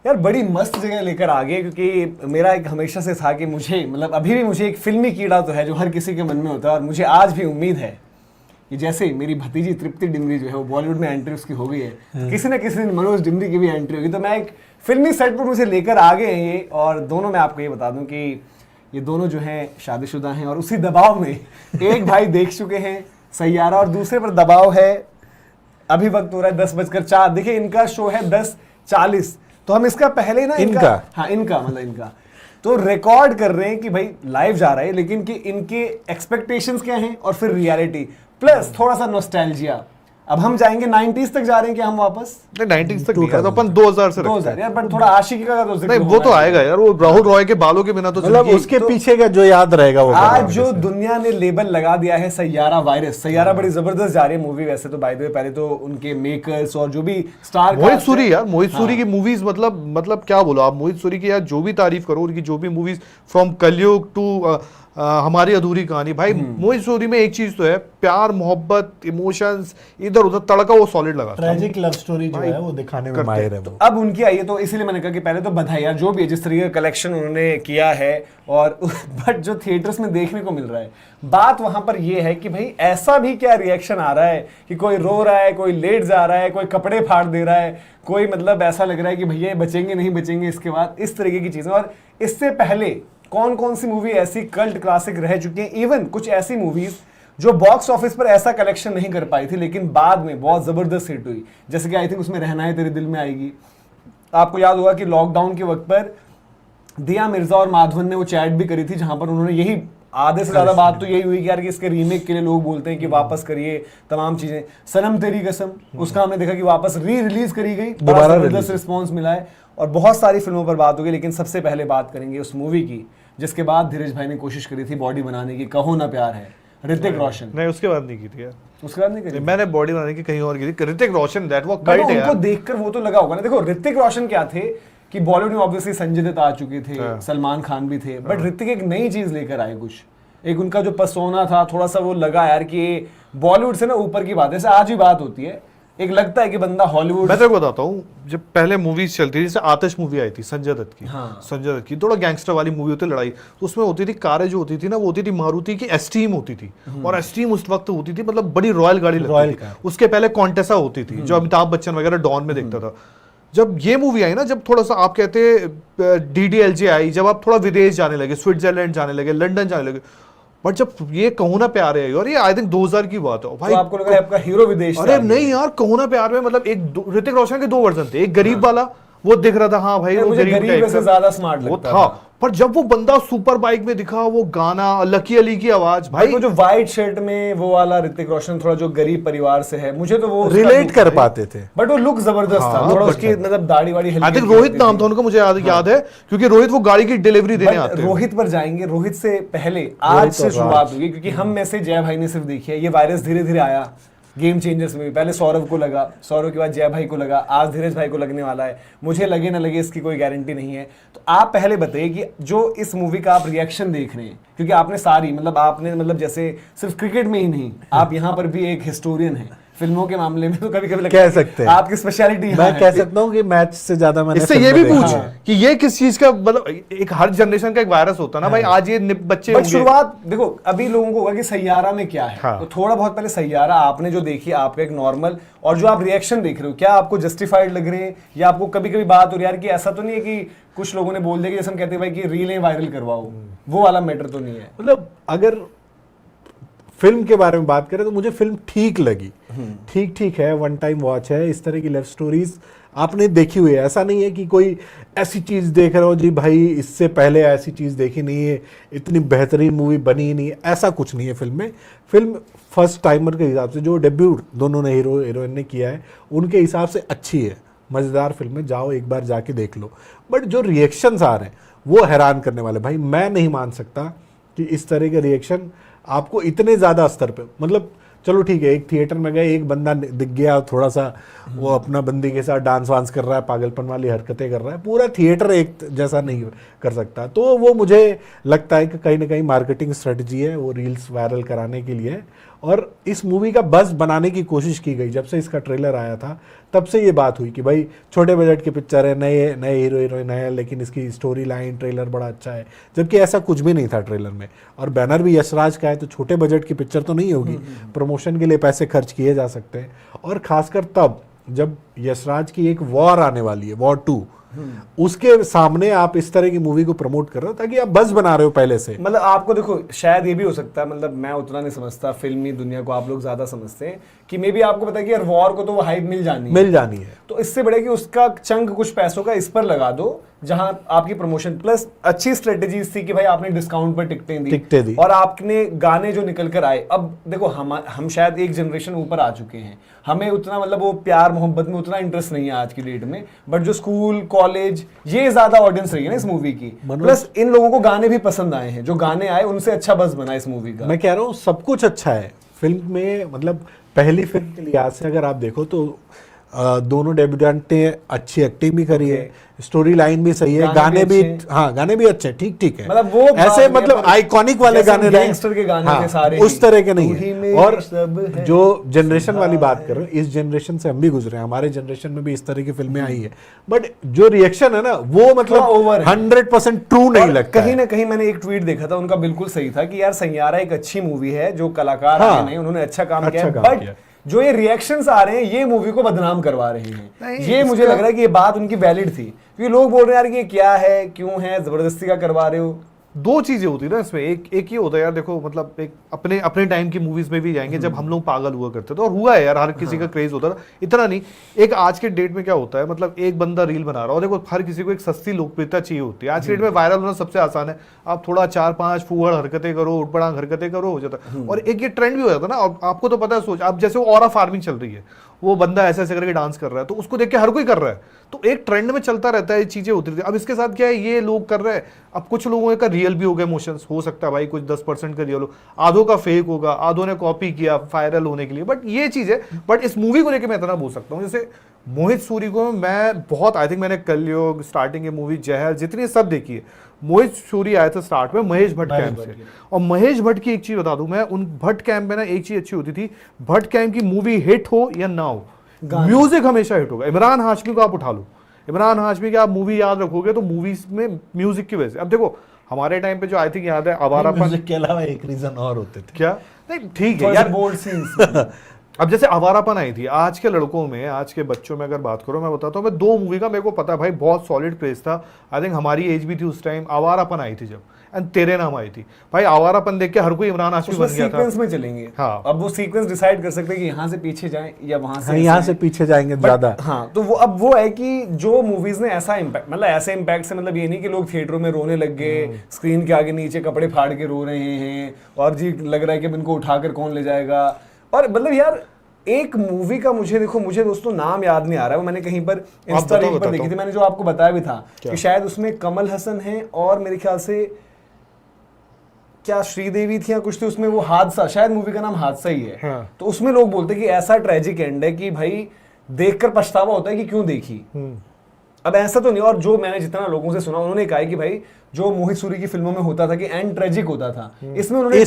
यार बड़ी मस्त जगह लेकर आ गए, क्योंकि मेरा एक हमेशा से था कि मुझे मतलब अभी भी मुझे एक फिल्मी कीड़ा तो है जो हर किसी के मन में होता है, और मुझे आज भी उम्मीद है कि जैसे मेरी भतीजी तृप्ति डिमरी जो है वो बॉलीवुड में एंट्री उसकी हो गई है, तो किसी न किसी दिन मनोज डिमरी की भी एंट्री होगी। तो मैं एक फिल्मी सेट पर मुझे लेकर आ गए हैं ये, और दोनों मैं आपको ये बता दूं कि ये दोनों जो हैं शादीशुदा हैं, और उसी दबाव में एक भाई देख चुके हैं सैयारा और दूसरे पर दबाव है। अभी वक्त हो रहा है 10:04। देखिए इनका शो है 10:40, तो हम इसका पहले ना इनका हाँ इनका तो रिकॉर्ड कर रहे हैं कि भाई लाइव जा रहा है, लेकिन कि इनके एक्सपेक्टेशंस क्या हैं और फिर रियलिटी प्लस थोड़ा सा नॉस्टैल्जिया। अब हम जाएंगे 90s तक जा रहे हैं कि हम वापस नहीं 90s तक नहीं, तो अपन 2000 से 2000 यार, पर थोड़ा आशिकी का तो नहीं, वो तो आएगा यार, वो राहुल रॉय के बालों के बिना तो मतलब उसके पीछे का जो याद रहेगा वो आज जो दुनिया ने लेबल लगा दिया है सैयारा वायरस। सैयारा बड़ी जबरदस्त जा रही है मूवी वैसे तो, बाय द वे पहले तो उनके मेकर्स और जो भी स्टार मोहित सूरी यार, मोहित सूरी की मूवीज मतलब क्या बोलो आप, मोहित सूरी की यार जो भी तारीफ करो, उनकी जो भी मूवीज फ्रॉम कलयुग टू हमारी अधूरी कहानी, भाई मोहित सूरी में एक चीज तो है, प्यार मोहब्बत इमोशंस इधर उधर तड़का वो सॉलिड लगा, ट्रेजिक लव स्टोरी जो है वो दिखाने में माहिर है वो। अब उनकी आई है तो इसीलिए मैंने कहा कि पहले तो बधाई यार जो भी है जिस तरीके का कलेक्शन उन्होंने किया है, और बट जो थिएटर्स में देखने को मिल रहा है, बात वहां पर ये है कि भाई ऐसा भी क्या रिएक्शन आ रहा है कि कोई रो रहा है, कोई लेट जा रहा है, कोई कपड़े फाड़ दे रहा है, कोई मतलब ऐसा लग रहा है कि भैया बचेंगे नहीं बचेंगे इसके बाद, इस तरीके की चीजें। और इससे पहले कौन कौन सी मूवी ऐसी कल्ट क्लासिक रह चुकी है, इवन कुछ ऐसी मूवीज जो बॉक्स ऑफिस पर ऐसा कलेक्शन नहीं कर पाई थी लेकिन बाद में बहुत जबरदस्त हिट हुई, जैसे कि आई थिंक उसमें रहना है तेरे दिल में आएगी। आपको याद होगा कि लॉकडाउन के वक्त पर दिया मिर्जा और माधवन ने वो चैट भी करी थी, जहां पर उन्होंने यही आधे से ज्यादा बात तो यही हुई कि यार कि इसके रीमेक के लिए लोग बोलते हैं कि वापस करिए तमाम चीजें। सनम तेरी कसम उसका हमने देखा कि वापस री रिलीज करी गई, बड़ा जबरदस्त रिस्पॉन्स मिला है, और बहुत सारी फिल्मों पर बात होगी। लेकिन सबसे पहले बात करेंगे उस मूवी की जिसके बाद धीरज भाई ने कोशिश करी थी बॉडी बनाने की, कहो ना प्यार है, ऋतिक रोशन। नहीं उसके बाद नहीं की थी यार, उसके बाद नहीं करी, मैंने बॉडी बनाने की कहीं और की थी। Hrithik Roshan that was cult है यार, उनको देखकर वो तो लगा होगा ना। देखो ऋतिक रोशन क्या थे कि बॉलीवुड में ऑब्वियसली संजय दत्त आ चुके थे, सलमान खान भी थे, बट ऋतिक एक नई चीज लेकर आए, कुछ एक उनका जो पर्सोना था थोड़ा सा वो लगा यार कि बॉलीवुड से ना ऊपर की बात है। आज भी बात होती है, एक लगता है कि बंदा हॉलीवुड। मैं तेरे को बताता हूँ, जब पहले मूवीज चलती थी, जैसे आतिश मूवी आई थी संजय दत्त की, संजय दत्त की थोड़ा गैंगस्टर वाली मूवी होती, लड़ाई, तो उसमें होती थी कारें जो होती थी ना, वो होती थी मारुति की एस्टीम होती थी, और एस्टीम उस वक्त होती थी मतलब बड़ी रॉयल गाड़ी लगती थी। उसके पहले कॉन्टेसा होती थी जो अमिताभ बच्चन वगैरह डॉन में देखता था। जब ये मूवी आई ना, जब थोड़ा सा आप कहते DDLJ आई, जब आप थोड़ा विदेश जाने लगे, स्विट्जरलैंड जाने लगे, लंदन जाने लगे, बट जब ये कहो ना प्यार है, और ये आई थिंक 2000 की बात है भाई। तो आपको लगा आपका हीरो विदेश? अरे नहीं यार, कहो ना प्यार में मतलब एक ऋतिक रोशन के 2 वर्जन थे, एक गरीब वाला वो दिख रहा था, हाँ भाई वो गरीब से ज्यादा स्मार्ट लगता था, पर जब वो बंदा सुपर बाइक में दिखा, वो गाना, लकी अली की आवाज, भाई वो जो व्हाइट शर्ट में वो वाला ऋतिक रोशन थोड़ा जो गरीब परिवार से है, मुझे तो वो रिलेट कर पाते थे, बट वो लुक जबरदस्त था, थोड़ा उसकी मतलब दाढ़ी वाड़ी। आई थिंक रोहित नाम था उनका, मुझे याद है, क्योंकि रोहित वो गाड़ी की डिलीवरी देने आते हैं। रोहित पर जाएंगे, रोहित से पहले आज से शुरुआत हुई, क्योंकि हम में से जय भाई ने सिर्फ देखी है, ये वायरस धीरे धीरे आया गेम चेंजर्स में भी। पहले सौरभ को लगा, सौरभ के बाद जय भाई को लगा, आज धीरज भाई को लगने वाला है। मुझे लगे ना लगे इसकी कोई गारंटी नहीं है। तो आप पहले बताइए कि जो इस मूवी का आप रिएक्शन देख रहे हैं, क्योंकि आपने सारी आपने जैसे सिर्फ क्रिकेट में ही नहीं, आप यहाँ पर भी एक हिस्टोरियन है फिल्मों के मामले में, तो कभी कभी कह सकते हैं आपकी स्पेशलिटी मैं कह सकता हूँ कि मैच से ज्यादा मैंने इससे ये भी पूछ कि ये किस चीज का मतलब, एक हर जनरेशन का एक वायरस होता है ना भाई, आज ये बच्चे बट शुरुआत देखो अभी लोगों को होगा कि सैयारा में क्या है, तो थोड़ा बहुत पहले सैयारा आपने जो देखी, आपका एक नॉर्मल, और जो आप रिएक्शन देख रहे हो, क्या आपको जस्टिफाइड लग रहे हैं, या आपको कभी कभी बात हो रही है यार कि ऐसा तो नहीं है कि कुछ लोगों ने बोल दिया कि जैसे हम कहते हैं भाई कि रीलें वायरल करवाओ, वो वाला मैटर तो नहीं है? मतलब अगर फिल्म के बारे में बात करें तो मुझे फिल्म ठीक लगी, ठीक है, वन टाइम वॉच है। इस तरह की लव स्टोरीज आपने देखी हुई है, ऐसा नहीं है कि कोई ऐसी चीज देख रहे हो जी भाई इससे पहले ऐसी चीज देखी नहीं है, इतनी बेहतरीन मूवी बनी ही नहीं है, ऐसा कुछ नहीं है फिल्म में। फिल्म फर्स्ट टाइमर के हिसाब से, जो डेब्यूट दोनों ने हीरो हीरोइन ने किया है, उनके हिसाब से अच्छी है, मजेदार फिल्म है, जाओ एक बार जाके देख लो। बट जो रिएक्शंस आ रहे हैं वो हैरान करने वाले, भाई मैं नहीं मान सकता कि इस तरह के रिएक्शन आपको इतने ज्यादा स्तर पे, मतलब चलो ठीक है, एक थिएटर में गए, एक बंदा दिख गया थोड़ा सा वो अपना बंदी के साथ डांस वांस कर रहा है, पागलपन वाली हरकतें कर रहा है, पूरा थिएटर एक जैसा नहीं कर सकता। तो वो मुझे लगता है कि कहीं ना कहीं मार्केटिंग स्ट्रेटजी है, वो रील्स वायरल कराने के लिए, और इस मूवी का बज़ बनाने की कोशिश की गई। जब से इसका ट्रेलर आया था तब से ये बात हुई कि भाई छोटे बजट की पिक्चर है, नए नए हीरो हीरोइन है, लेकिन इसकी स्टोरी लाइन ट्रेलर बड़ा अच्छा है, जबकि ऐसा कुछ भी नहीं था ट्रेलर में। और बैनर भी यशराज का है, तो छोटे बजट की पिक्चर तो नहीं होगी, प्रमोशन के लिए पैसे खर्च किए जा सकते हैं। और खासकर तब जब यशराज की एक वॉर आने वाली है, वॉर 2, उसके सामने आप इस तरह की मूवी को प्रमोट कर रहे हो ताकि आप बस बना रहे हो पहले से। मतलब आपको देखो शायद ये भी हो सकता है, मतलब मैं उतना नहीं समझता फिल्मी दुनिया को, आप लोग ज्यादा समझते हैं, कि मे बी आपको पता है कि यार वॉर को तो वो हाइप मिल जानी है, तो इससे बड़े कि उसका चंक कुछ पैसों का इस पर लगा दो जहां आपकी प्रमोशन प्लस अच्छी स्ट्रेटेजीज थी कि भाई आपने डिस्काउंट पर टिकटें दी और आपने गाने जो निकल कर आए। अब देखो हम शायद एक जनरेशन ऊपर आ चुके हैं, हमें उतना मतलब वो प्यार मोहब्बत में उतना इंटरेस्ट नहीं है आज की डेट में, बट जो स्कूल कॉलेज ये ज्यादा ऑडियंस रही है ना इस मूवी की, प्लस इन लोगों को गाने भी पसंद आए हैं, जो गाने आए उनसे अच्छा बस बना इस मूवी का। मैं कह रहा हूँ सब कुछ अच्छा है फिल्म में, मतलब पहली फिल्म के लिहाज से अगर आप देखो तो दोनों डेब्यूटेंट ने अच्छी एक्टिंग भी करी है, स्टोरी लाइन भी सही है, गाने भी हाँ गाने भी अच्छे ठीक है, मतलब वो ऐसे मतलब आइकॉनिक वाले गाने गैंगस्टर के गाने थे सारे उस तरह के नहीं है। और जो जनरेशन वाली बात कर रहे हो, इस जनरेशन से हम भी गुजरे हैं, हमारे जनरेशन में भी इस तरह की फिल्में आई है, बट जो रिएक्शन है ना वो मतलब 100% ट्रू नहीं लगता। कहीं ना कहीं मैंने एक ट्वीट देखा था उनका, बिल्कुल सही था कि यार सैयारा एक अच्छी मूवी है, जो कलाकार आए हैं उन्होंने अच्छा काम किया, बट जो ये रिएक्शंस आ रहे हैं ये मूवी को बदनाम करवा रहे हैं। ये मुझे लग रहा है कि ये बात उनकी वैलिड थी, क्योंकि लोग बोल रहे हैं यार ये क्या है, क्यों है, जबरदस्ती का करवा रहे हो। दो चीजें होती है ना इसमें, एक ये होता है यार देखो, मतलब एक अपने टाइम की मूवीज में भी जाएंगे जब हम लोग पागल हुआ करते थे, और हुआ है यार, हर किसी का क्रेज होता था, इतना नहीं। एक आज के डेट में क्या होता है, मतलब एक बंदा रील बना रहा है और देखो हर किसी को एक सस्ती लोकप्रियता चाहिए होती है। आज के डेट में वायरल होना सबसे आसान है, आप थोड़ा 4-5 फूहड़ हरकतें करो, उठपड़ांग हरकतें करो, हो जाता है। और एक ये ट्रेंड भी हो जाता है ना, आपको तो पता है, सोच आप जैसे ऑरा फार्मिंग चल रही है, वो बंदा ऐसे ऐसे करके डांस कर रहा है तो उसको देख के हर कोई कर रहा है, तो एक ट्रेंड में चलता रहता है, ये चीजें होती रहती है। अब इसके साथ क्या है, ये लोग कर रहे हैं, अब कुछ लोगों का रियल भी हो गया इमोशंस, हो सकता है भाई कुछ 10% का रियल हो, आधों का फेक होगा, आधों ने कॉपी किया वायरल होने के लिए, बट ये चीज है। बट इस मूवी को लेकर मैं इतना बोल सकता हूँ, जैसे मोहित सूरी को मैं बहुत, आई थिंक मैंने कलयुग, स्टार्टिंग की मूवी जहर, जितनी सब देखी है, मोहित सूरी आया था स्टार्ट में महेश भट्ट कैंप से। और महेश भट्ट की एक चीज बता दूं मैं, उन भट्ट कैंप में ना एक चीज अच्छी होती थी, भट्ट कैंप की मूवी हिट हो या ना हो, म्यूजिक हमेशा हिट होगा। इमरान हाशमी को आप उठा लो, इमरान हाशमी की आप मूवी याद रखोगे तो मूवीज में म्यूजिक की वजह से। अब देखो हमारे टाइम पे जो आई थिंक याद है आवारापन के अलावा एक रीजन और होते थे क्या, नहीं ठीक है यार, बोल्ड सीन्स। अब जैसे आवारापन आई थी, आज के लड़कों में, आज के बच्चों में अगर बात करो, मैं बताता हूँ, मैं 2 मूवी का मेरे को पता है भाई, बहुत सॉलिड क्रेज था। आई थिंक हमारी एज भी थी उस टाइम, आवारापन आई थी जब, एंड तेरे नाम आई थी भाई। आवारापन देख के हर कोई इमरान हाशमी बन गया था। सीक्वेंस में चलेंगे, हाँ, अब वो सीक्वेंस डिसाइड कर सकते हैं कि यहाँ से पीछे जाएं या वहां से, यहाँ से पीछे जाएंगे ज्यादा। हाँ, तो वो अब वो है कि जो मूवीज ने ऐसा इम्पैक्ट, मतलब ऐसे इम्पैक्ट से मतलब ये नहीं कि लोग थिएटरों में रोने लग गए, स्क्रीन के आगे नीचे कपड़े फाड़ के रो रहे हैं और जी लग रहा है कि इनको उठाकर कौन ले जाएगा। और मतलब यार एक मूवी का मुझे दोस्तों नाम याद नहीं आ रहा है, वो मैंने कहीं पर इंस्टा रील पर देखी थी, मैंने जो आपको बताया भी था कि शायद उसमें कमल हसन है और मेरे ख्याल से क्या श्रीदेवी थी या कुछ थी उसमें, वो हादसा, शायद मूवी का नाम हादसा ही है। हाँ। तो उसमें लोग बोलते हैं कि ऐसा ट्रेजिक एंड है कि भाई देखकर पछतावा होता है कि क्यों देखी। अब ऐसा तो नहीं, और जो मैंने जितना लोगों से सुना उन्होंने कहा कि भाई जो मोहित सूरी की फिल्मों में होता था कि एंड ट्रेजिक होता था, इसमें उन्होंने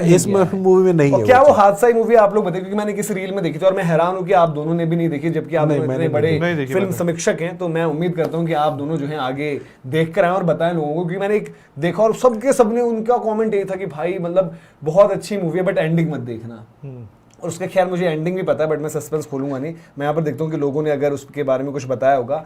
इस मूवी में नहीं है। क्या वो हादसा ही मूवी आप लोग बताइए, क्योंकि मैंने किसी रील में देखी थी और मैं हैरान हूं कि आप दोनों ने भी नहीं देखी, जबकि आप दोनों इतने बड़े फिल्म समीक्षक हैं। तो मैं उम्मीद करता हूं कि आप दोनों जो है आगे देख कर आए और बताएं लोगों को, क्योंकि मैंने एक देखा और सबने उनका कॉमेंट ये था कि भाई मतलब बहुत अच्छी मूवी है बट एंडिंग मत देखना। और उसके खैर मुझे एंडिंग भी पता है, बट मैं सस्पेंस खोलूंगा नहीं। मैं यहाँ पर देखता हूँ कि लोगों ने अगर उसके बारे में कुछ बताया होगा,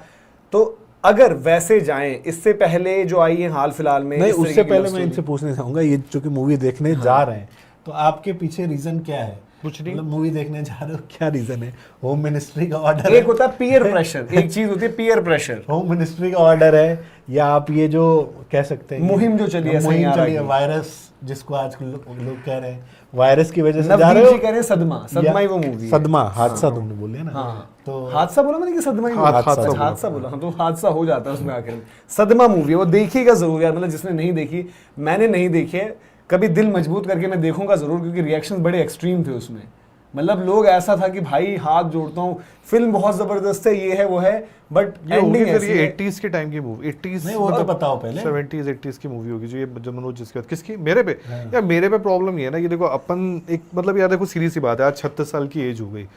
तो अगर वैसे जाएं, इससे पहले जो आई है हाल फिलहाल में, नहीं उससे पहले मैं इनसे पूछना चाहूंगा, ये जो कि मूवी देखने जा रहे हैं, तो आपके पीछे रीजन क्या है? कुछ नहीं, मतलब मूवी देखने जा रहे हो, क्या रीजन है? होम मिनिस्ट्री का ऑर्डर, एक होता है पीयर प्रेशर, एक चीज होती है पीयर प्रेशर, होम मिनिस्ट्री का ऑर्डर है, या आप ये जो कह सकते हैं मुहिम जो चली है, वायरस जिसको आज लोग कह रहे हैं, वायरस की वजह से जा रहे हो, कह रहे हैं सदमा ही वो मूवी, सदमा हादसा तुमने बोले ना। हाँ, तो हादसा बोला मैंने कि सदमा ही हादसा बोला, हाँ, तो हादसा हो जाता है उसमें आखिर में। सदमा मूवी है, वो देखिएगा जरूर यार, मतलब जिसने नहीं देखी, मैंने नहीं देखी है, कभी दिल मजबूत करके मैं देखूंगा जरूर, क्योंकि रिएक्शंस बड़े एक्सट्रीम थे उसमें, मतलब लोग ऐसा था कि भाई हाथ जोड़ता हूँ, फिल्म बहुत जबरदस्त है, ये है वो है, बट ये होगी एंडिंग फिर ऐसी ये है। 80s के टाइम की मूवी, 80s नहीं वो तो बताओ पहले। 70s 80s की मूवी होगी जो ये जब मनोज जिसके बाद किसकी मेरे पे यार मेरे पे प्रॉब्लम ये है ना कि देखो अपन एक मतलब यार देखो सीधी सी बात है, आज 36 साल की एज हो गई,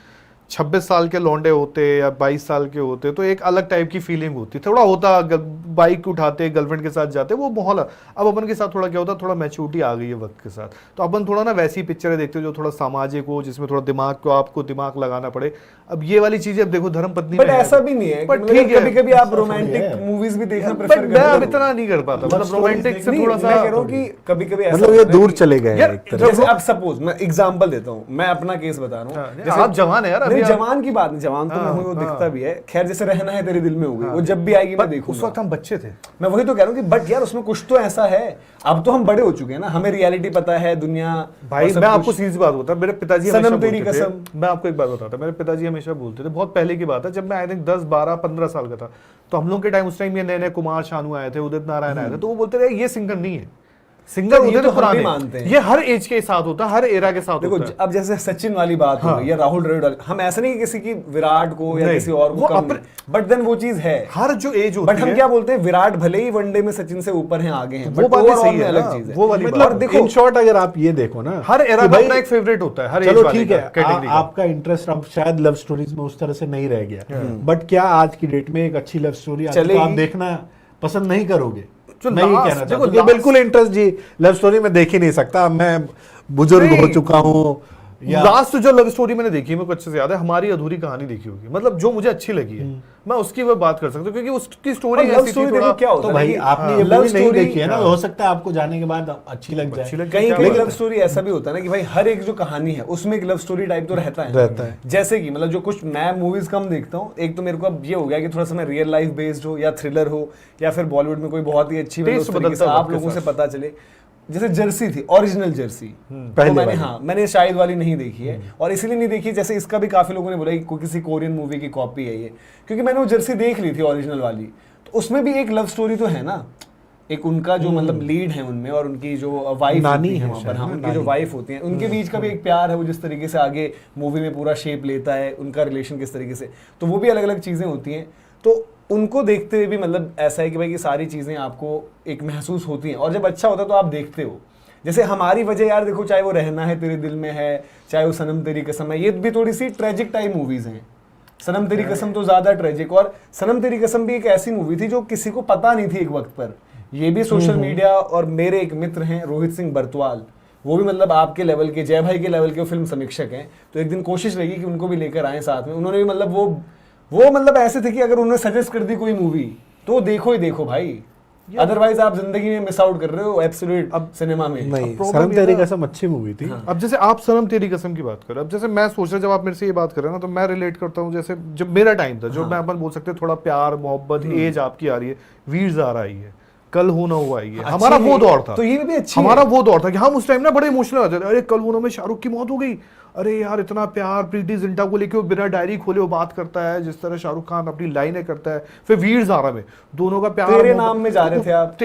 26 साल के लौंडे होते या 22 साल के होते तो एक अलग टाइप की फीलिंग होती, थोड़ा होता बाइक उठाते गर्लफ्रेंड के साथ जाते वो माहौल। अब अपन के साथ थोड़ा क्या होता, थोड़ा मैच्योरिटी आ गई है वक्त के साथ, तो अपन थोड़ा ना वैसी पिक्चरें देखते हो जो थोड़ा सामाजिक हो, जिसमें थोड़ा दिमाग को आपको दिमाग लगाना पड़े। अब ये वाली चीजें अब देखो धर्म पत्नी बट ऐसा भी नहीं है, बट मतलब ठीक है, कभी कभी आप रोमांटिक मूवीज भी देखना बट प्रेफर मैं करते अब हो। इतना नहीं कर पाता, मतलब रोमांटिक से थोड़ा सा मैं कह रहा हूँ कि कभी कभी ऐसा मतलब ये होता है दूर कि- चले गए यार, हैं एक तरह जैसे अब सपोज मैं एग्जांपल देता हूँ, मैं अपना केस बता रहा हूँ, हाँ, आप जवान है यार अभी नहीं आप- जवान की बात नहीं, जवान तो मैं हूँ, वो दिखता भी है, खैर जैसे रहना है तेरे दिल में हो गई, वो जब भी आएगी मैं उस देखूंगा। वक्त हम बच्चे थे। मैं वही तो कह रहा हूँ कि बट यार उसमें कुछ तो ऐसा है, अब तो हम बड़े हो चुके हैं ना, हमें रियलिटी पता है दुनिया। भाई और सब मैं आपको कुछ- सीधी सी बात बताता, मेरे पिताजी सनम हमेशा तेरी बोलते थे, कसम। मैं आपको एक बात बताता, मेरे पिताजी हमेशा बोलते थे, बहुत पहले की बात है, जब मैं आई थिंक 10 12 15 साल का था, तो हम लोग के टाइम उस टाइम ये नए नए कुमार शानू आए थे, उदित नारायण आए थे, तो वो बोलते थे ये सिंगर नहीं है, सिंगर तो ये होते तो थे हम भी पुराने, मानते हैं। ये हर एज के साथ होता है, हर एरा के साथ देखो होता है। अब जैसे सचिन वाली बात हो गई या राहुल द्रविड़ वाली, हम ऐसा नहीं कि किसी की विराट को या नहीं, किसी और वो को कम, बट देन वो चीज है, हर जो एज होती बट हम है, क्या बोलते हैं, विराट भले ही वनडे में सचिन से ऊपर हैं, आगे हैं, वो but बात भी overall सही में है अलग ना, चीज है। वो वाली बात। और मतलब देखो इन शॉर्ट अगर आप ये देखो ना हर एरा कि का भाई अपना एक फेवरेट होता है, हर चलो एज वाले ठीक का, है कैटेगरी का। आपका इंटरेस्ट अब शायद लव स्टोरीज में उस तरह से नहीं रह गया, बट क्या आज की डेट में एक अच्छी लव स्टोरी तो चलेगी? आप देखना पसंद नहीं करोगे? जो मैं ये last- कहना देखो चाहता हूँ कि last- बिल्कुल इंटरेस्ट जी लव स्टोरी में देख ही नहीं सकता, मैं बुजुर्ग हो नहीं। चुका हूँ या लास्ट जो लव स्टोरी मैंने देखी है मेरे को अच्छे से याद है, हमारी अधूरी कहानी देखी होगी, मतलब जो मुझे अच्छी लगी है मैं उसकी वो बात कर सकता हूँ, क्योंकि उसकी स्टोरी और love ऐसी थी story थोड़ा देखो क्या होता तो है भाई कि आपने ये love मूवी नहीं story- देखी है ना, हो सकता है आपको जाने के बाद अच्छी लग अच्छी जाए। लगी। कहीं क्या कहीं बात लव है? स्टोरी ऐसा भी होता है ना कि भाई हर एक जो कहानी है उसमें एक लव स्टोरी टाइप तो रहता है। जैसे कि मतलब जो कुछ मैं मूवीज कम देखता हूँ, एक तो मेरे को अब ये हो गया कि थोड़ा सा मैं रियल लाइफ बेस्ड हो या थ्रिलर हो या फिर बॉलीवुड में कोई बहुत ही अच्छी Taste उस तरीके से बदलता है आप वक्त के लोगों से साथ। पता चले। जैसे जर्सी थी, ओरिजिनल जर्सी, तो पहले मैंने वाली। हाँ मैंने शाहिद वाली नहीं देखी है, और इसीलिए नहीं देखी, जैसे इसका भी काफी लोगों ने बोला कि किसी कोरियन मूवी की कॉपी है ये, क्योंकि मैंने वो जर्सी देख ली थी ओरिजिनल वाली, तो उसमें भी एक लव स्टोरी तो है ना, एक उनका जो मतलब लीड है उनमें और उनकी जो वाइफ नानी होती है है वहाँ पर, शायद हाँ ना, उनकी जो नानी। वाइफ होती है उनके बीच का भी एक प्यार है, वो जिस तरीके से आगे मूवी में पूरा शेप लेता है, उनका रिलेशन किस तरीके से, तो वो भी अलग अलग चीजें होती हैं, तो उनको देखते हुए भी मतलब ऐसा है कि भाई ये सारी चीजें आपको एक महसूस होती हैं, और जब अच्छा होता है तो आप देखते हो। जैसे हमारी वजह यार देखो, चाहे वो रहना है तेरे दिल में है, चाहे वो सनम तेरी कसम है, ये भी थोड़ी सी ट्रेजिक टाइप मूवीज हैं। सनम तेरी कसम तो ज्यादा ट्रेजिक, और सनम तेरी कसम भी एक ऐसी मूवी थी जो किसी को पता नहीं थी एक वक्त पर, ये भी सोशल मीडिया, और मेरे एक मित्र हैं रोहित सिंह बरतवाल, वो भी मतलब आपके लेवल के, जय भाई के लेवल के फिल्म समीक्षक हैं, तो एक दिन कोशिश रहेगी कि उनको भी लेकर आए साथ में। उन्होंने भी मतलब वो मतलब ऐसे थे कि अगर उन्होंने सजेस्ट कर दी कोई मूवी तो देखो ही देखो भाई, अदरवाइज आप जिंदगी में मिस आउट कर रहे हो एब्सोल्यूट सिनेमा में। नहीं, problem सनम ये तेरी ना- कसम अच्छी मूवी थी। अब जैसे आप सनम तेरी कसम की बात कर रहे हो, अब जैसे मैं सोच रहा जब आप मेरे से ये बात कर रहे हो ना, तो मैं रिलेट करता हूँ जैसे जब मेरा टाइम था, जो मैं अपन बोल सकते हैं थोड़ा प्यार मोहब्बत एज आपकी आ रही है, वीर ज़ारा आई है, कल हो ना हुआ आई है, हमारा अच्छी वो है, दौर था, तो ये भी अच्छी हमारा है। वो दौर था कि हम उस टाइम ना बड़े इमोशनल हो जाते थे, अरे कल हो ना में शाहरुख की मौत हो गई, अरे यार इतना प्यार, प्रीति जिंटा को लेके वो बिना डायरी खोले वो बात करता है जिस तरह शाहरुख खान अपनी लाइनें करता है, फिर वीर ज़ारा में दोनों का प्यार, तेरे नाम में जा रहे थे आप।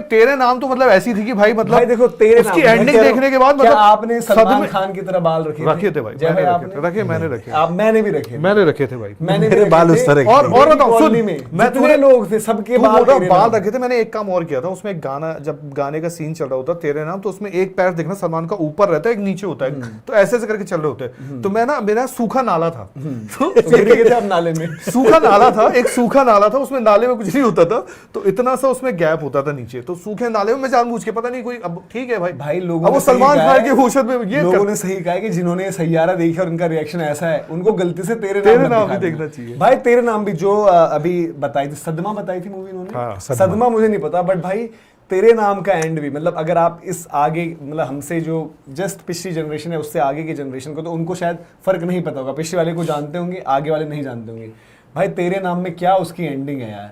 तेरे नाम तो मतलब ऐसी थी कि भाई मतलब भाई देखो तेरे उसकी नाम, एंडिंग देखने के बाद क्या मतलब आपने सलमान सदमे- खान की तरह बाल रखे थे भाई, जय मैंने भाई रखे थे, आपने रखे मैंने रखे, आप, मैंने भी रखे थे। मैंने रखे थे भाई, मैंने भी मेरे रखे बाल थे। उस तरह के और मेरी बताओ कॉलोनी सुन, में मैं जितने लोग थे सबके तू बाल बोल रहा तेरे बाल नाम। रखे थे, मैंने एक काम और किया था उसमें, एक गाना जब गाने का सीन चल रहा होता तेरे नाम, तो उसमें एक पैर देखना सलमान का ऊपर रहता है, एक नीचे होता है, तो ऐसे ऐसे करके चल रहे होते हैं, तो मैं ना मेरा सूखा नाला था, तो गिर गए थे आप नाले में। सूखा नाला था, एक सूखा नाला था, उसमें नाले में कुछ नहीं होता था, तो इतना सा उसमें गैप होता था नीचे, तो सूखे नाले में मैं जानबूझ के, पता नहीं कोई, अब ठीक है भाई भाई लोगों अब वो ने सही सलमान कहा खान है, के होशत में ये लोगों ने सही कहा है कि जिन्होंने ये सैयारा देखा और उनका रिएक्शन ऐसा है, उनको गलती से तेरे तेरे मत नाम दिखा भी देना। देखना चाहिए। भाई तेरे नाम भी जो अभी बताई थी, सदमा बताई थी मूवी इन्होंने, हाँ, सदमा मुझे नहीं पता, बट भाई तेरे नाम का एंड भी मतलब अगर आप इस आगे मतलब हमसे जो जस्ट पिछली जनरेशन है उससे आगे की जनरेशन को, तो उनको शायद फर्क नहीं पता होगा, पिछले वाले को जानते होंगे, आगे वाले नहीं जानते होंगे। भाई तेरे नाम में क्या उसकी एंडिंग है यार,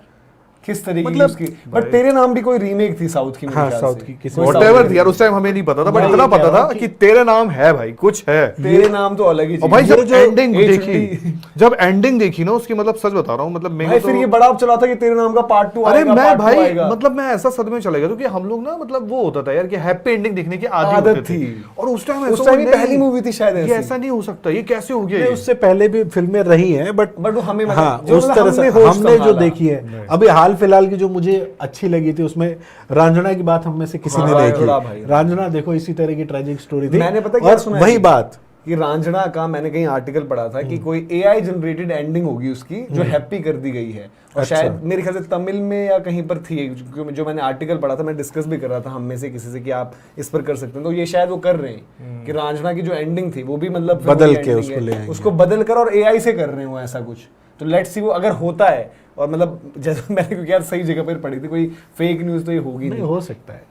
किस तरीके मतलब की उसकी, बट तेरे नाम भी कोई रीमेक थी साउथ की, मेरे हाँ, ख्याल साउथ से। की किसी कोई व्हाटएवर साउथ यार, उस टाइम हमें नहीं पता था, बट मैं इतना ये कह पता रहा था हूँ कि तेरे नाम है भाई, कुछ है। तेरे नाम तो अलग ही और भाई चीज़ है। जब एंडिंग ये देखी, छुट्टी। जब एंडिंग देखी ना उसकी, मतलब सच बता रहा हूँ, मतलब मेरे भाई को फिर तो ये बड़ा चला था कि तेरे नाम का पार्ट 2 अरे आएगा, मैं पार्ट 2 भाई आएगा। मतलब मैं ऐसा सदमे में चला गया, क्योंकि हम लोग ना मतलब वो होता था यार कि हैप्पी एंडिंग देखने की आदत आदत होते थे, थी। और उस टाइम उस टाइम ये पहली मूवी थी शायद ये ऐसी। ऐसा नहीं हो सकता, ये कैसे हो गया नहीं, ये? उससे पहले भी फिल्में रही हैं, बट वो हमें मतलब हाँ, जो उस मतलब तरह से हमने होश हमने जो संभाला। देखी है अभी हाल फिलहाल की जो मुझे अच्छी लगी थी, उसमें रांझना की बात हम में से किसी ने रांझना भाई। देखी। रांझना देखो, इसी तरह की ट्रेजिक स्टोरी थी। मैंने पता क्या और सुना है वही कि- बात कि रांझना का मैंने कहीं आर्टिकल पढ़ा था कि कोई एआई जनरेटेड एंडिंग होगी उसकी, जो हैप्पी कर दी गई है, और अच्छा। शायद मेरे ख्याल से तमिल में या कहीं पर थी, जो मैंने आर्टिकल पढ़ा था, मैं डिस्कस भी कर रहा था हम में से किसी से कि आप इस पर कर सकते हैं, तो ये शायद वो कर रहे हैं कि रांझना की जो एंडिंग थी वो भी मतलब फिर बदल वही के ending उसको है, ले आएंगे। उसको बदल कर और एआई से कर रहे हैं वो ऐसा कुछ। तो लेट्स सी वो अगर होता है, और मतलब जैसे मैंने क्योंकि यार सही जगह पर पढ़ी थी, कोई फेक न्यूज़ तो ये होगी नहीं, नहीं। हो सकता है।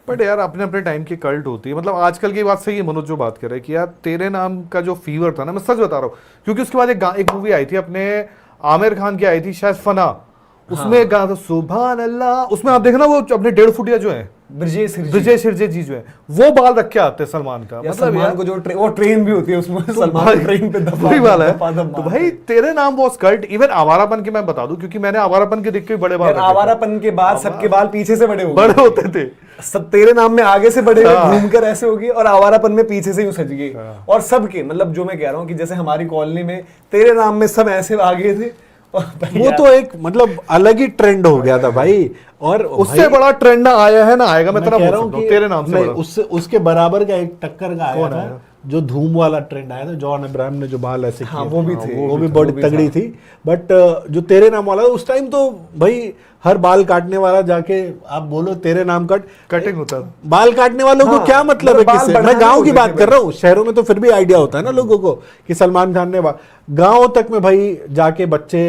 बट यार अपने अपने टाइम की कल्ट होती है, मतलब आजकल की बात सही है मनोज जो बात कर रहे हैं कि यार तेरे नाम का जो फीवर था ना, मैं सच बता रहा हूँ, क्योंकि उसके बाद एक मूवी आई थी अपने आमिर खान की आई थी शायद फना, उसमें एक गाना था सुभान अल्लाह, उसमें आप देखना वो अपने 1.5 फुटिया जो है ब्रजेश हिरजे जी जो है वो बाल रख के आते हैं सलमान का, मतलब मतलब सलमान यार को जो वो ट्रेन भी होती है उसमें, सलमान ट्रेन पे दफा वही वाला दफा है। दफा तो मारते भाई हैं। तेरे नाम वो कल्ट, इवन आवारापन की मैं बता दूं, क्योंकि मैंने आवारापन के देख के बड़े बाल यार रखे थे। आवारापन के बाद सबके बाल पीछे से बड़े हो बड़े होते थे, सब तेरे नाम में आगे से बड़े हुए, हाँ। घूमकर ऐसे हो गए, और आवारापन में पीछे से यूं सज गए। और सबके मतलब जो मैं कह रहा हूँ कि जैसे हमारी कॉलोनी में तेरे नाम में सब ऐसे आ गए थे, और भाई वो यार, तो एक मतलब अलग ही ट्रेंड हो गया था भाई। और उससे भाई, बड़ा ट्रेंड ना आया है ना आएगा, मैं मैं तेरा कह बोल रहा हूँ सकता हूँ कि तेरे नाम से नहीं, बड़ा। उससे उसके बराबर का एक टक्कर का आया कौन था, आया? जो धूम वाला ट्रेंड आया था, जॉन अब्राहम ने जो बाल ऐसे हाँ, किए वो भी थे, थे। वो भी वो बड़ी भी तगड़ी था। थी। बट जो तेरे नाम वाला उस टाइम तो भाई हर बाल काटने वाला जाके आप बोलो तेरे नाम कटिंग होता था। बाल काटने वालों को हाँ, क्या मतलब है मतलब बाल किससे? बढ़ाने मैं गांव की होते बात थे कर रहा हूँ, शहरों में तो फिर भी आइडिया होता है ना लोगों को कि सलमान खान ने गांव तक में भाई जाके बच्चे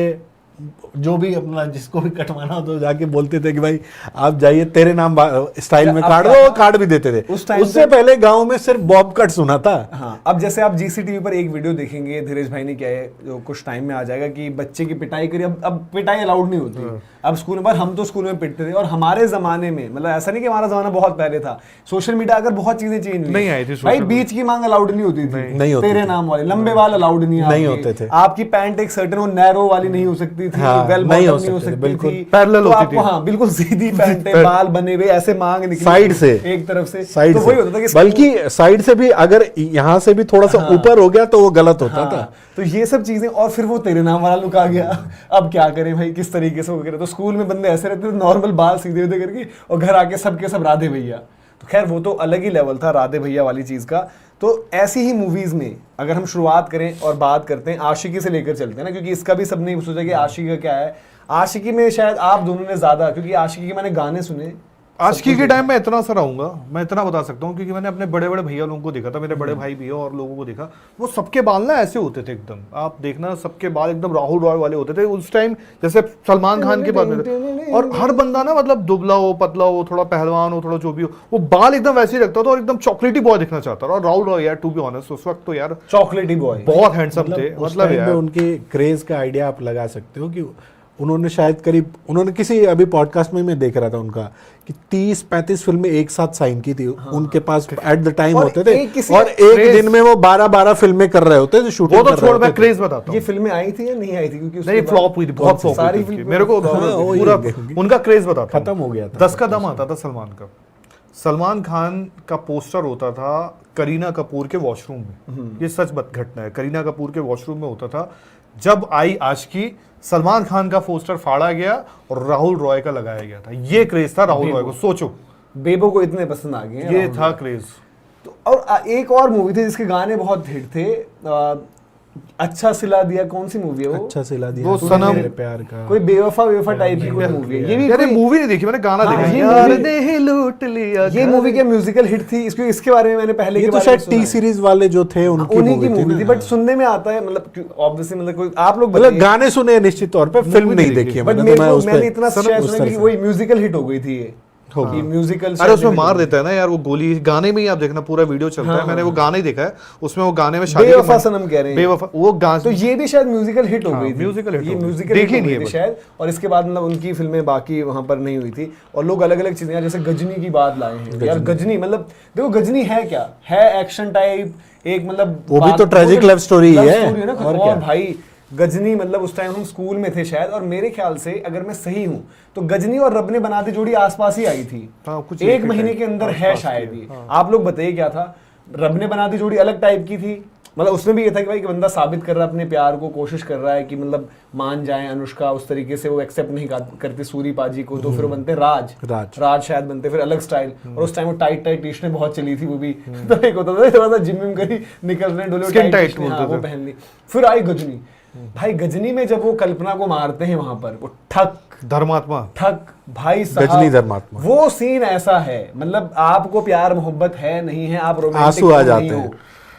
जो भी अपना जिसको भी कटवाना हो तो जाके बोलते थे कि भाई आप जाइए तेरे नाम स्टाइल में अब काट क्या दो, था? काट भी देते थे। उस टाइम उससे पहले गांव में सिर्फ बॉब कट सुना था। हाँ, अब जैसे आप जीसीटीवी पर एक वीडियो देखेंगे, धीरज भाई ने क्या है, जो कुछ टाइम में आ जाएगा कि बच्चे की पिटाई करी, अब पिटाई अलाउड नहीं होती। अब स्कूल में, पर हम तो स्कूल में पिटते थे, और हमारे जमाने में मतलब ऐसा नहीं कि हमारा जमाना बहुत पहले था, सोशल मीडिया अगर बहुत चीजें चेंज हुई नहीं आई थी भाई, social बीच की मांग अलाउड नहीं होती थी, नहीं होती तेरे थी। नाम वाले लंबे बाल अलाउड नहीं नहीं आपके। होते थे। आपकी पैंट एक सर्टेन वो नैरो वाली नहीं हो सकती थी, हाँ, वेल नहीं बॉटम हो नहीं हो सकते थे, सकती बिल्कुल। थी, Parallel तो होती आपको थी। हाँ बिल्कुल सीधी पैंटें, बाल बने हुए ऐसे मांग निकली साइड से, एक तरफ से, साइड तो से, वही होता था कि बल्कि साइड से भी अगर यहाँ से भी थोड़ा सा ऊपर हो गया तो वो गलत होता हाँ, था। तो ये सब चीजें, और फिर वो तेरे नाम वाला लुक आ गया। अब क्या करें भाई, किस तरीके से वो करें? तो स्कूल में बंदे ऐसे रहते थे, नॉर्मल बाल सीधे सीधे करके, और घर आके सबके सब राधे भैया। तो खैर वो तो अलग ही लेवल था राधे भैया वाली चीज का। तो ऐसी ही मूवीज में अगर हम शुरुआत करें और बात करते हैं, आशिकी से लेकर चलते हैं ना, क्योंकि इसका भी सबने सोचा कि आशिकी का क्या है। आशिकी में शायद आप दोनों ने ज्यादा, क्योंकि आशिकी के मैंने गाने सुने, आशिकी के टाइम में इतना सा रहूंगा, मैं इतना बता सकता हूँ क्योंकि मैंने अपने बड़े बड़े भैया लोगों को देखा था, मेरे बड़े भाई भी और लोगों को देखा, वो सबके बाल ना ऐसे होते थे एकदम, आप देखना सबके बाल एकदम राहुल रॉय वाले होते थे उस टाइम, जैसे सलमान खान के बाल में। और हर बंदा ना मतलब दुबला हो, पतला हो, थोड़ा पहलवान हो, थोड़ा जो भी हो, वो बाल एकदम वैसे ही रखता था और एकदम चॉकलेटी बॉय दिखना चाहता था। और राहुल रॉय यार टू बी ऑनेस्ट उस वक्त तो यार चॉकलेटी बॉय बहुत हैंडसम थे, उस मतलब टाइम पे यार उनके क्रेज का आइडिया आप लगा सकते हो कि उन्होंने शायद करीब, उन्होंने किसी अभी पॉडकास्ट में मैं देख रहा था उनका कि 30-35 फिल्में एक साथ साइन की थी। उनके पास एट द टाइम और होते थे, एक किसी और एक दिन में वो 12-12 फिल्में कर रहे होते थे, वो शूटिंग तो कर रहे छोड़, मैं होते थे। क्रेज बताता ये हूँ। फिल्में आई थी या नहीं आई थी? क्योंकि उसके नहीं बाद फ्लॉप हुई थी, बहुत फ्लॉप सारी हुई थी फिल्में मेरे को हाँ, वही पूरा होंगी। उनका क्रेज बताता हूँ। खत्म हो गया था 10 का दम आता था सलमान का। सलमान खान का पोस्टर होता था करीना कपूर के वॉशरूम में, ये सच घटना है, करीना कपूर के वॉशरूम में होता था। जब आई आशिकी, सलमान खान का पोस्टर फाड़ा गया और राहुल रॉय का लगाया गया था। ये क्रेज था राहुल रॉय को, सोचो बेबो को इतने पसंद आ गए हैं ये राहुल था रॉय। क्रेज। तो और एक और मूवी थी जिसके गाने बहुत हिट थे, अच्छा सिला दिया, कौन सी मूवी है वो? अच्छा सिला दिया वो तूने सनम, मेरे प्यार का, कोई बेवफा टाइप की कोई मूवी है। ये भी यार ये कोई- मूवी नहीं देखी मैंने, गाना हाँ, देखा ये यार movie- ने ही लूट लिया। ये मूवी क्या म्यूजिकल हिट थी? इसके बारे में मैंने पहले ये के तो बारे शायद में सुना टी है। सीरीज वाले जो थे उनकी उन्हीं की मूवी मूवी थी, ना। बट सुनने में आता है, मतलब ऑब्वियसली मतलब कोई आप लोग मतलब बताइए। गाने सुने निश्चित तौर पे, फिल्म नहीं देखी है बट मैंने, तो मैं उस मैंने पे इतना उस शायद सुना तरह कि से- वही म्यूजिकल हिट हो गई थी ये। कि म्यूजिकल अरे उसमें मार देता है ना यार वो गोली, गाने में ही आप देखना पूरा वीडियो चलता है, मैंने वो गाना ही देखा है, उसमें वो गाने में शादी बेवफा सनम कह रहे हैं, बेवफा वो गाना, तो ये भी शायद म्यूजिकल हिट हो गई थी, म्यूजिकल हिट, ये म्यूजिकल देखी हिट नहीं हो गई है थी शायद, और इसके बाद मतलब उनकी फिल्में बाकी वहां पर नहीं हुई थी, और लोग अलग अलग चीजें जैसे गजनी की बात लाए हैं यार। गजनी मतलब देखो गजनी है क्या है, एक्शन टाइप एक मतलब वो भी तो ट्रेजिक लव स्टोरी है ना। और भाई गजनी मतलब उस टाइम हम स्कूल में थे शायद, और मेरे ख्याल से अगर मैं सही हूं तो गजनी और रब ने बना दी जोड़ी आसपास ही आई थी, कुछ एक महीने के अंदर है शायद ही। आप लोग बताइए क्या था, रब ने बना दी जोड़ी अलग टाइप की थी, मतलब उसमें भी ये था कि भाई कि बंदा साबित कर रहा है अपने प्यार को, कोशिश कर रहा है कि मतलब मान जाए अनुष्का, उस तरीके से वो एक्सेप्ट नहीं करती सूरी पाजी को, तो फिर वो बनते राज शायद बनते, फिर अलग स्टाइल, और उस टाइम वो टाइट टाइट टी शर्टें बहुत चली थी, वो भी तो एक होता था थोड़ा सा जिम विम करी निकलने डोले टाइट वो पहन ली। फिर आई गजनी, भाई गजनी में जब वो कल्पना को मारते हैं वहां पर, वो धर्मात्मा ठक भाई साहब, गजनी धर्मात्मा, वो सीन ऐसा है मतलब आपको प्यार मोहब्बत है नहीं है, आप रोमांटिक आंसू आ जाते हैं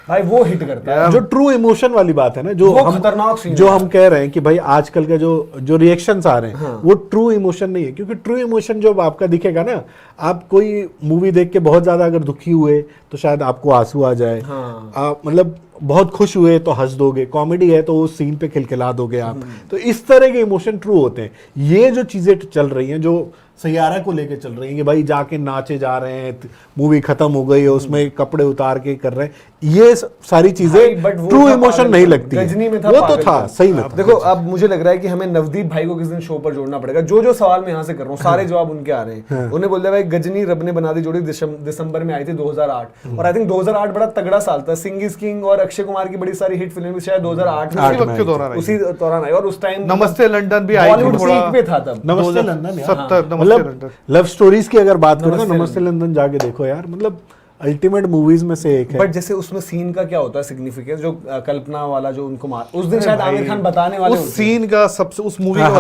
भाई, वो हिट करता है, जो ट्रू इमोशन वाली बात है ना, जो हम खतरनाक सीन जो हम कह रहे हैं कि भाई आजकल के जो रिएक्शंस आ रहे हैं वो ट्रू इमोशन नहीं है, क्योंकि ट्रू इमोशन जो आपका दिखेगा ना, आप कोई मूवी देख के बहुत ज्यादा अगर दुखी हुए तो शायद आपको आंसू आ जाए, आप मतलब बहुत खुश हुए तो हंस दोगे, कॉमेडी है तो उस सीन पे खिलखिला दोगे आप, तो इस तरह के इमोशन ट्रू होते हैं। ये जो चीजें चल रही हैं, जो सैयारा को लेके चल रही हैं कि भाई जाके नाचे जा रहे हैं, मूवी खत्म हो गई है, उसमें कपड़े उतार के कर रहे हैं, ये सारी चीजें ट्रू इमोशन नहीं लगती, गजनी में था वो तो था सही में। देखो अब मुझे लग रहा है कि हमें नवदीप भाई को किस दिन शो पर जोड़ना पड़ेगा, जो सवाल मैं यहाँ से कर रहा हूँ सारे जवाब उनके आ रहे हैं। उन्हें बोल दिया भाई गजनी रब ने बना दी जोड़ी दिसंबर में आई थी 2008, और आई थिंक 2008 बड़ा तगड़ा साल था, सिंह इज किंग और अक्षय कुमार की बड़ी सारी हिट फिल्में शायद 2008 में उसी दौरान आई, और उस टाइम नमस्ते लंदन भी आई, बॉलीवुड पीक पे था तब, नमस्ते लंदन 70 मतलब लव स्टोरीज की अगर बात करो ना, नमस्ते लंदन जाके देखो यार, मतलब अल्टीमेट मूवीज में से एक है। बट जैसे उसमें सीन का क्या होता है सिग्निफिकेंस, जो कल्पना वाला जो उनको मार उस दिन शायद आमिर खान बताने वाले उस सीन का सबसे, उस मूवी हाँ, का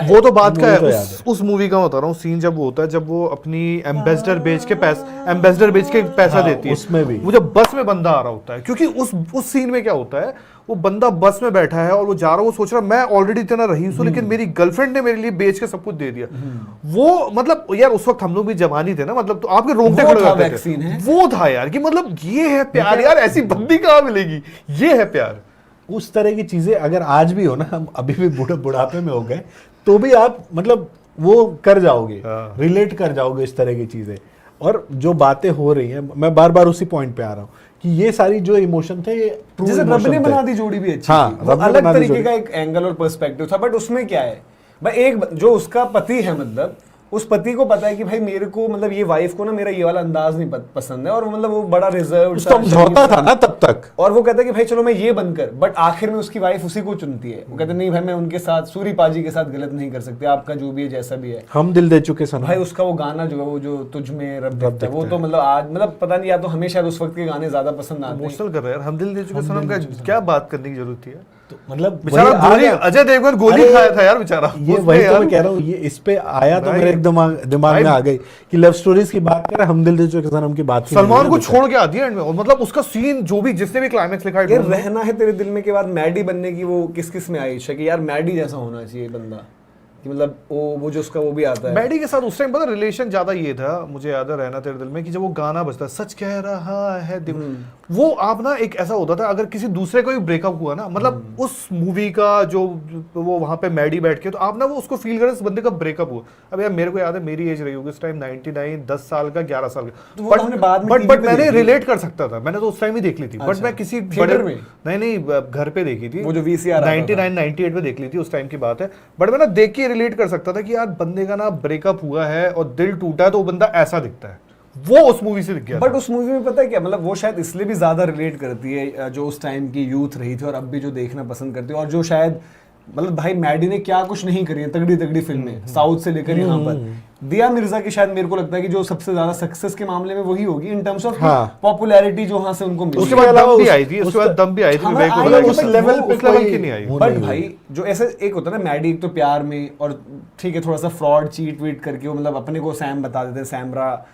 वो तो बात का है, उस मूवी का बता रहा हूँ सीन जब वो होता है, जब वो अपनी एम्बेसडर बेच के पैसा देती है, उसमें भी वो जब बस में बंदा आ रहा होता है, क्योंकि उस सीन में क्या होता है, वो बंदा बस में बैठा है और वो जा रहा है, वो सोच रहा है मैं ऑलरेडी इतना रईस हूं, लेकिन मेरी गर्लफ्रेंड ने मेरे लिए बेच के सब कुछ दे दिया। वो मतलब यार उस वक्त हम लोग भी जवानी थे ना, मतलब तो आपके रोंगटे खड़े हो जाते थे, वो था यार कि मतलब ये है प्यार यार, ऐसी बंदी कहाँ मिलेगी, ये है प्यार। उस तरह की चीजें अगर आज भी हो ना, हम अभी भी बुढ़ापे में हो गए तो भी आप मतलब वो कर जाओगे, रिलेट कर जाओगे इस तरह की चीजें। और जो बातें हो रही हैं, मैं बार बार उसी पॉइंट पे आ रहा हूँ कि ये सारी जो इमोशन थे, ये ट्रू जैसे रब ने बना दी जोड़ी भी अच्छी थी, वो अलग तरीके का एक एंगल और पर्सपेक्टिव था, बट उसमें क्या है भाई, एक जो उसका पति है, मतलब उस पति को पता है कि भाई मेरे को मतलब ये वाइफ को ना मेरा ये वाला अंदाज नहीं पसंद है, और मतलब वो बड़ा रिजर्व समझौता था ना तब तक, और वो कहता है कि भाई चलो मैं ये बनकर, बट आखिर में उसकी वाइफ उसी को चुनती है, वो कहते नहीं भाई मैं उनके साथ सूरी पाजी के साथ गलत नहीं कर सकते, आपका जो भी है जैसा भी है, हम दिल दे चुके सनम। भाई उसका वो गाना जो है, वो जो तुझ में रब दिखता है, वो तो मतलब आज मतलब पता नहीं, या तो हमें शायद उस वक्त के गाने ज्यादा पसंद आते हैं। इमोशनल कर रहे हैं यार, हम दिल दे चुके सनम का क्या बात करने की जरूरत थी, तो मतलब बेचारा अजय देवगन गोली खाया था यार बेचारा, ये वही तो मैं कह रहा हूँ, ये इस पे आया तो मेरे दिमाग में आ गई कि लव स्टोरीज की बात करें, हम दिल दे चुके सनम की बात, सलमान को छोड़ के आती है एंड में, और मतलब उसका सीन जो भी जिसने भी क्लाइमेक्स लिखा है, रहना है तेरे दिल में के बाद मैडी बनने की वो किस में आई कि यार मैडी जैसा होना चाहिए बंदा, कि मतलब वो जो उसका वो भी आता है मैडी के साथ उस टाइम पता रिलेशन ज्यादा ये था, मुझे याद है रहना तेरे दिल में, कि जब वो गाना बजता है सच कह रहा है वो आप ना एक ऐसा होता था, अगर किसी दूसरे का भी ब्रेकअप हुआ ना, मतलब उस मूवी का जो वो वहां पे मैडी बैठ के, तो आप ना वो उसको फील करें, इस बंदे का ब्रेकअप हुआ। अब यार मेरे को याद है मेरी एज रही होगी उस टाइम 99, 10 साल का 11 साल का, बट मैंने रिलेट कर सकता था, मैंने तो उस टाइम ही देख ली थी, बट मैं किसी बड़े नहीं घर पे देखी थी, वो जो VCR 99, 98 में देख ली थी, उस टाइम की बात है, बट मैं ना देख के रिलेट कर सकता था कि यार बंदे का ना ब्रेकअप हुआ है और दिल टूटा है, तो वो बंदा ऐसा दिखता है, वो उस मूवी से दिख गया। बट उस मूवी में पता है क्या, मतलब वो शायद इसलिए भी ज्यादा रिलेट करती है जो उस टाइम की यूथ रही थी और अब भी जो देखना पसंद करती है, और जो शायद मतलब भाई मैडी ने क्या कुछ नहीं करी है, तगड़ी फिल्में साउथ से लेकर यहाँ पर, दिया मिर्जा की शायद मेरे को लगता है कि जो सबसे ज्यादा सक्सेस के मामले में वही होगी इन टर्म्स ऑफ पॉपुलैरिटी जो वहां से उनको मिली। उसके बाद दम भी आई थी, उसके बाद दम भी आई थी, उस लेवल की नहीं आई। बट भाई जो ऐसे एक होता है ना मैडी, एक तो प्यार में, और ठीक है थोड़ा सा फ्रॉड चीट वीट करके वो मतलब अपने को सैम बता देते हैं, सैमरा,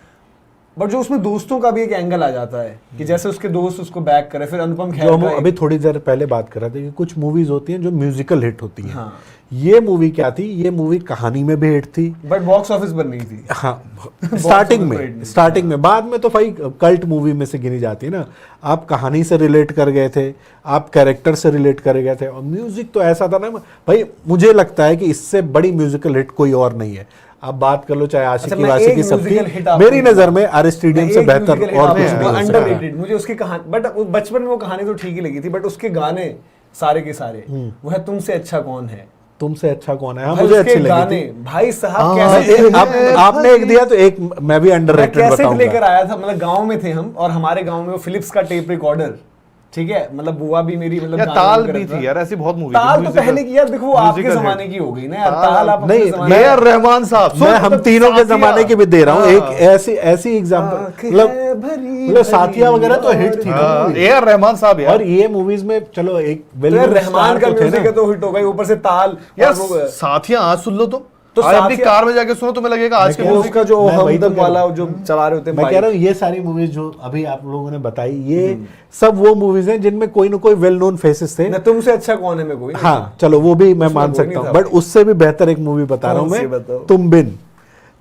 बट जो उसमें दोस्तों का भी एक एंगल आ जाता है कि जैसे उसके दोस्त उसको बैक करे, फिर अनुपम खेर जो हम अभी थोड़ी देर पहले बात कर रहे थे कि कुछ मूवीज होती हैं जो म्यूजिकल हिट होती हैं, ये मूवी क्या थी, ये मूवी कहानी में भी हिट थी, बट बॉक्स ऑफिस पर नहीं थी। हाँ office पर hit नहीं। स्टार्टिंग में, बाद में तो भाई कल्ट मूवी में से गिनी जाती है ना। आप कहानी से रिलेट कर गए थे, आप कैरेक्टर से रिलेट कर गए थे, और म्यूजिक तो ऐसा था ना भाई, मुझे लगता है कि इससे बड़ी म्यूजिकल हिट कोई और नहीं है। आप बात कर लो चाहे आशिकी मैं वाशिकी एक सबकी, musical hit आपको मेरी दूंगा। नजर में अरिस्टिडियम से बेहतर और कुछ नहीं हो सकता। अंडररेटेड मुझे उसकी कहानी, बट बचपन में वो कहानी तो ठीक ही लगी थी, बट उसके गाने सारे के सारे वो है तुमसे अच्छा कौन है। तुमसे अच्छा कौन है, हाँ भाई मुझे उसके अच्छी लगी गाने थी। भाई साहब हाँ, कैसे आपने एक दिया तो एक मैं भी अंडररेटेड कैसेट बताऊंगा। लेकर आया था, मतलब गांव में थे हम, और हमारे गांव में वो फिलिप्स का टेप रिकॉर्डर, ठीक है, मतलब बुआ भी मेरी मतलब यार गाना ताल करता भी था। थी यार, ऐसी बहुत मूवी ताल तो पहले की यार, देखो वो आपके musical जमाने hit। की हो गई ना यार, ताल आप अपने नहीं, जमाने ए आर रहमान साहब, मैं हम तीनों के जमाने की भी दे रहा हूँ, हाँ। एक ऐसी एग्जांपल, मतलब साथिया वगैरह तो हिट थी ना। ए आर रहमान साहब यार। और ये मूवीज में चलो एक तो यार वेल रहमान का म्यूजिक है तो हिट हो गई, ऊपर से ताल यार और वो साथिया आज सुन लो तुम, तो आज अपनी साथिया- कार में जाके सुनो, तुम्हें लगेगा आज के मैं वो म्यूजिक उसका जो मैं वही तो हमदम कह रहा वाला हूँ। जो चला रहे होते हैं मैं कह रहा हूँ ये सारी मूवीज जो अभी आप लोगों ने बताई, ये सब वो मूवीज हैं जिनमें कोई ना कोई वेल नोन फेसेस थे। ना तुमसे अच्छा कौन है में कोई नहीं हाँ था। चलो वो भी मैं उसमें मान वो सकता नहीं हूँ, था बट भाई। उससे भी बेहतर एक मूवी बता रहा हूँ कौन सी मैं, बताओ? तुम बिन।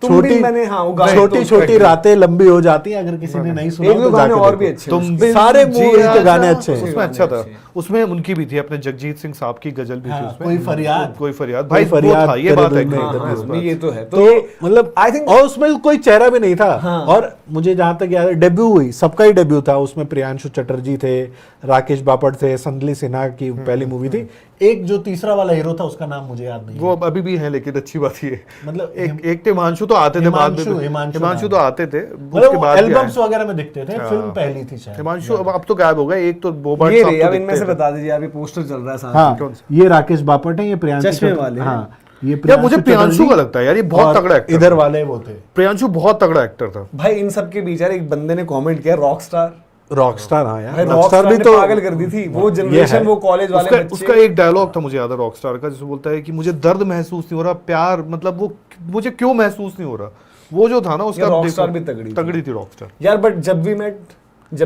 तुम भी मैंने, हाँ वो गाने छोटी तो छोटी उसका- रातें लंबी हो जाती हैं, अगर किसी ने नहीं सुना एक दो तो गाने जाके और भी देखो। अच्छे तुम हैं बिन सारे जी मूवीज के आजा, गाने अच्छे हैं। उसमें अच्छा था, अच्छे हैं। उसमें उनकी भी थी अपने जगजीत सिंह साहब की गजल भी थी हाँ, उसमें, कोई फरियाद, कोई फरियाद कोई भाई, वो फरियाद था, ये तेरे बात दिल है में कि- इधर हाँ, इस नहीं, ये तो है। तो ये मतलब I think- और उसमें कोई चेहरा भी नहीं था। हाँ। और मुझे जहां तक याद है डेब्यू हुई, सबका ही डेब्यू था उसमें, प्रियांशु चटर्जी थे, राकेश बापट थे, संदली सिन्हा की पहली मूवी थी। एक जो तीसरा वाला हीरो था उसका नाम मुझे याद नहीं वो अब अभी भी है, लेकिन अच्छी बात ये मतलब एक हिमांशु तो आते थे बाद में, हिमांशु तो आते थे, उसके बाद भी एल्बम्स आए। वगैरह में दिखते थे, फिल्म पहली थी शायद। हिमांशु अब तो गायब हो गए, एक तो बोबर्ट ये साहब रे, तो अब इनमें दिखते से थे। बता दीजिए, अभी पोस्टर चल रहा है साथ हाँ, में। ये राकेश बापट है, ये प्रियांशु चश्मे चटर्जी- वाले हैं। हाँ, ये यार मुझे प्रियांशु चटर्जी का लगता है यार ये बहुत और तगड़ा एक्टर इधर था। वाले वो थे प्रियांशु बहुत तगड़ा एक्टर था। भाई इन सब के बीच यार एक बंदे ने कमेंट किया रॉकस्टार, रॉकस्टार। हाँ भाई यार, रॉकस्टार भी ने तो पागल कर दी थी वो ये जनरेशन, है। वो कॉलेज वाले उसका बच्चे। एक डायलॉग था मुझे याद है रॉकस्टार का, जिसमें बोलता है कि मुझे दर्द महसूस नहीं हो रहा, प्यार मतलब वो मुझे क्यों महसूस नहीं हो रहा, वो जो था ना उसका, यार रॉकस्टार देखो, भी तगड़ी थी। तगड़ी थी रॉकस्टार। यार बट जब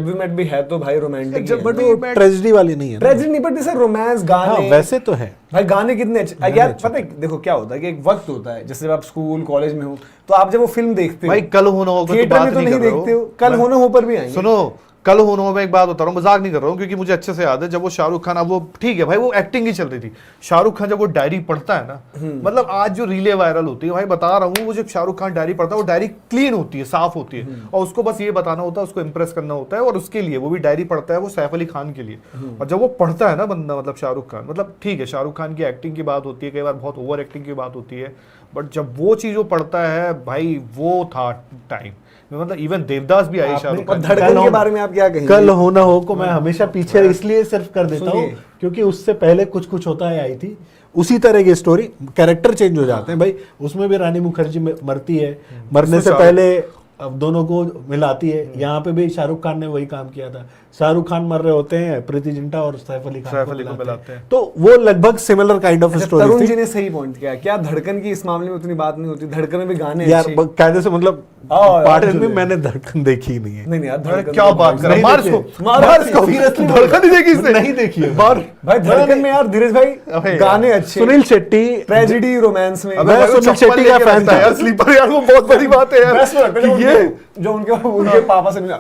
वी मेट भी है तो भाई रोमांटिक जब but है, we met- ट्रेजेडी वाली नहीं है ना। ट्रेजेडी नहीं, बट जैसे रोमांस हाँ गाने, वैसे तो है। भाई गाने कितने अच्छे यार, पता है देखो क्या होता है कि एक वक्त होता है, जैसे जब आप स्कूल कॉलेज में हो तो आप जब वो फिल्म देखते हो, भाई कल होना होगा तो थिएटर में बात तो नहीं नहीं कर रहे देखते हो, हो, कल होना हो पर भी आएंगे। सुनो कल होना हो, मैं एक बात बता रहा हूँ, मजाक नहीं कर रहा हूँ, क्योंकि मुझे अच्छे से याद है जब वो शाहरुख खान, अब वो ठीक है भाई वो एक्टिंग ही चल रही थी, शाहरुख खान जब वो डायरी पढ़ता है ना, मतलब आज जो रीले वायरल होती है भाई, बता रहा हूँ, वो जब शाहरुख खान डायरी पढ़ता है वो डायरी क्लीन होती है, साफ होती है, और उसको बस ये बताना होता है, उसको इंप्रेस करना होता है, और उसके लिए वो भी डायरी पढ़ता है वो सैफ अली खान के लिए। और जब वो पढ़ता है ना बंदा, मतलब शाहरुख खान, मतलब ठीक है शाहरुख खान की एक्टिंग की बात होती है, कई बार बहुत ओवर एक्टिंग की बात होती है, बट जब वो चीज वो पढ़ता है भाई, वो था टाइम, मतलब इवन देवदास भी आई शाहरुख और खान। धड़कन के बारे में आप क्या कहेंगे? कल होना हो को मैं हमेशा पीछे इसलिए सिर्फ कर देता हूँ सुनिए। क्योंकि उससे पहले कुछ कुछ होता है आई थी, उसी तरह की स्टोरी, कैरेक्टर चेंज हो जाते हैं भाई। उसमें भी रानी मुखर्जी मरती है, मरने से पहले अब दोनों को मिलाती है। यहाँ पे भी शाहरुख खान ने वही काम किया था, शाहरुख खान मर रहे होते हैं, प्रीति जिंटा और सैफ अली खान को मिलाते हैं। तो वो लगभग सिमिलर काइंड ऑफ अच्छा, स्टोरी तरुण थी जी ने सही पॉइंट किया, क्या धड़कन की इस मामले में उतनी बात नहीं होती, धड़कन में भी गाने यार। अच्छे। कायदे से मतलब हाँ, पार्ट यार, में मैंने धड़कन देखी ही नहीं है। नहीं यार, अरे धड़कन क्या तो बात कर रहा है, नहीं मार देखी इसको, मार मार इसको, seriously धड़कन नहीं देखी इसने, नहीं देखी है। मार भाई धड़कन में यार धीरज भाई अबे गाने अच्छे, सुनील शेट्टी ट्रेजेडी रोमांस में। अबे मैं भाई वो सुनील चप्पल शेट्टी का लेके फैन रखता है था। यार, स्लीपर यार, वो बहुत बड़ी बात है यार। बेस्ट लगता है ये जो उनके पापा से मिला,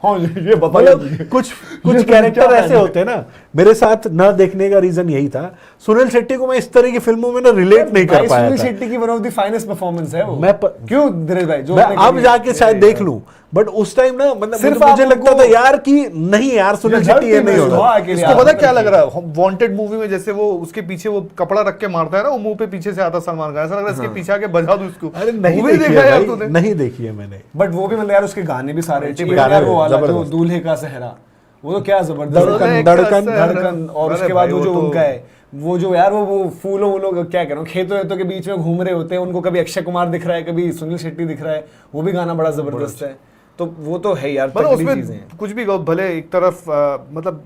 हाँ ये बता मतलब कुछ कैरेक्टर ऐसे होते हैं ना, मेरे साथ न देखने का रीजन यही था। सुनील शेट्टी को मैं इस तरह की फिल्मों में ना रिलेट नहीं कर पाया सुनील था। शेट्टी की one of the finest performance है वो। मैं क्यों धीरज भाई, जो मैं आपने अब करी जाके है। शायद देख लूं, बट उस टाइम ना मतलब सिर्फ मुझे आप लगता उनको- था यार कि नहीं यार सुनील शेट्टी ये नहीं होगा। इसको पता क्या लग रहा है, वांटेड मूवी में जैसे वो उसके पीछे वो कपड़ा रख के मारता है ना, वो मुंह पे पीछे से आता सलमान खान, ऐसा लग रहा है इसके पीछे आके बजा दो इसको। अरे नहीं मूवी देखी देखा है यार भाई, तूने? नहीं देखी है मैंने। बट वो भी मतलब यार उसके गाने भी सारे अच्छे गाने यार, वो वाला जो जबरदस्त। दूल्हे का सहरा, वो तो क्या जबरदस्त धड़कन। और उसके बाद वो जो उनका है, वो जो यार वो फूलों वूलों क्या कह रहा हूँ, खेतों वेतों के बीच में घूम रहे होते हैं, उनको कभी अक्षय कुमार दिख रहा है, कभी सुनील शेट्टी दिख रहा है, वो भी गाना बड़ा जबरदस्त है। तो वो तो है यार, मतलब तगड़ी उसमें चीजें हैं। कुछ भी कहो, भले एक तरफ मतलब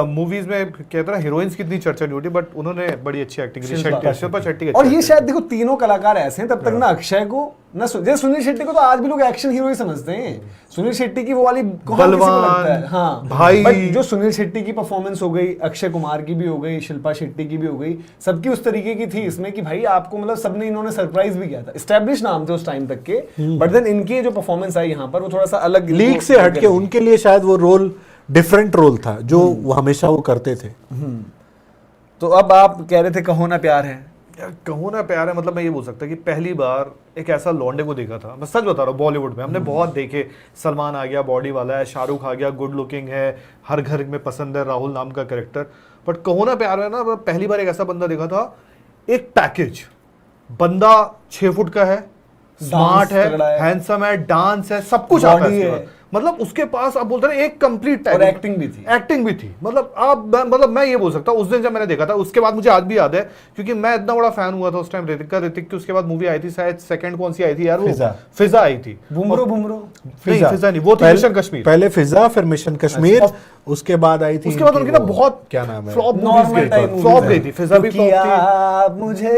मूवीज में कहते हैं ना हीरोइंस की इतनी चर्चा नहीं होती, बट उन्होंने बड़ी अच्छी एक्टिंग की, शिल्पा शेट्टी और ये शायद देखो तीनों कलाकार ऐसे हैं, तब तक ना अक्षय को ना जैसे सुनील शेट्टी को तो आज भी लोग एक्शन हीरो ही समझते हैं। सुनील शेट्टी की वो वाली कौन किसी को बलवान, लगता है? हाँ भाई। बट जो सुनील शेट्टी की परफॉर्मेंस हो गई, अक्षय कुमार की भी हो गई, शिल्पा शेट्टी की भी हो गई, सबकी उस तरीके की थी इसमें कि भाई आपको मतलब सबने इन्होंने सरप्राइज भी किया था। एस्टैब्लिश नाम थे उस टाइम तक के, बट देन इनकी जो परफॉर्मेंस आई यहाँ पर वो थोड़ा सा अलग लीग से हटके उनके लिए शायद वो रोल डिफरेंट रोल था जो वो हमेशा वो करते थे। तो अब आप कह रहे थे कहो ना प्यार है। यार कहो ना प्यार है, मतलब मैं ये बोल सकता कि पहली बार एक ऐसा लौंडे को देखा था, मैं सच बता रहा हूँ, बॉलीवुड में हमने बहुत देखे, सलमान आ गया बॉडी वाला है, शाहरुख आ गया गुड लुकिंग है, हर घर में पसंद है, राहुल नाम का कैरेक्टर, बट कहो ना प्यार है ना, पहली बार एक ऐसा बंदा देखा था, एक पैकेज, बंदा 6 फुट का है, स्मार्ट है, हैंडसम है, डांस है, सब कुछ आता है, मतलब उसके पास आप बोलते हैं एक कंप्लीट और एक्टिंग भी थी, एक्टिंग भी थी, मतलब मैं ये बोल सकता हूँ उस दिन जब मैंने देखा था, उसके बाद मुझे आज भी याद है क्योंकि मैं इतना बड़ा फैन हुआ था उस टाइम ऋतिक की। उसके बाद मूवी आई थी शायद सेकंड कौन सी आई थी यार, वो फिजा आई थी, फिजा नहीं, वो थी मिशन कश्मीर, पहले फिजा फिर मिशन कश्मीर, उसके बाद आई थी, उसके बाद उनकी ना बहुत क्या नाम है फ्लॉप गई थी, फिजा भी फ्लॉप थी मुझे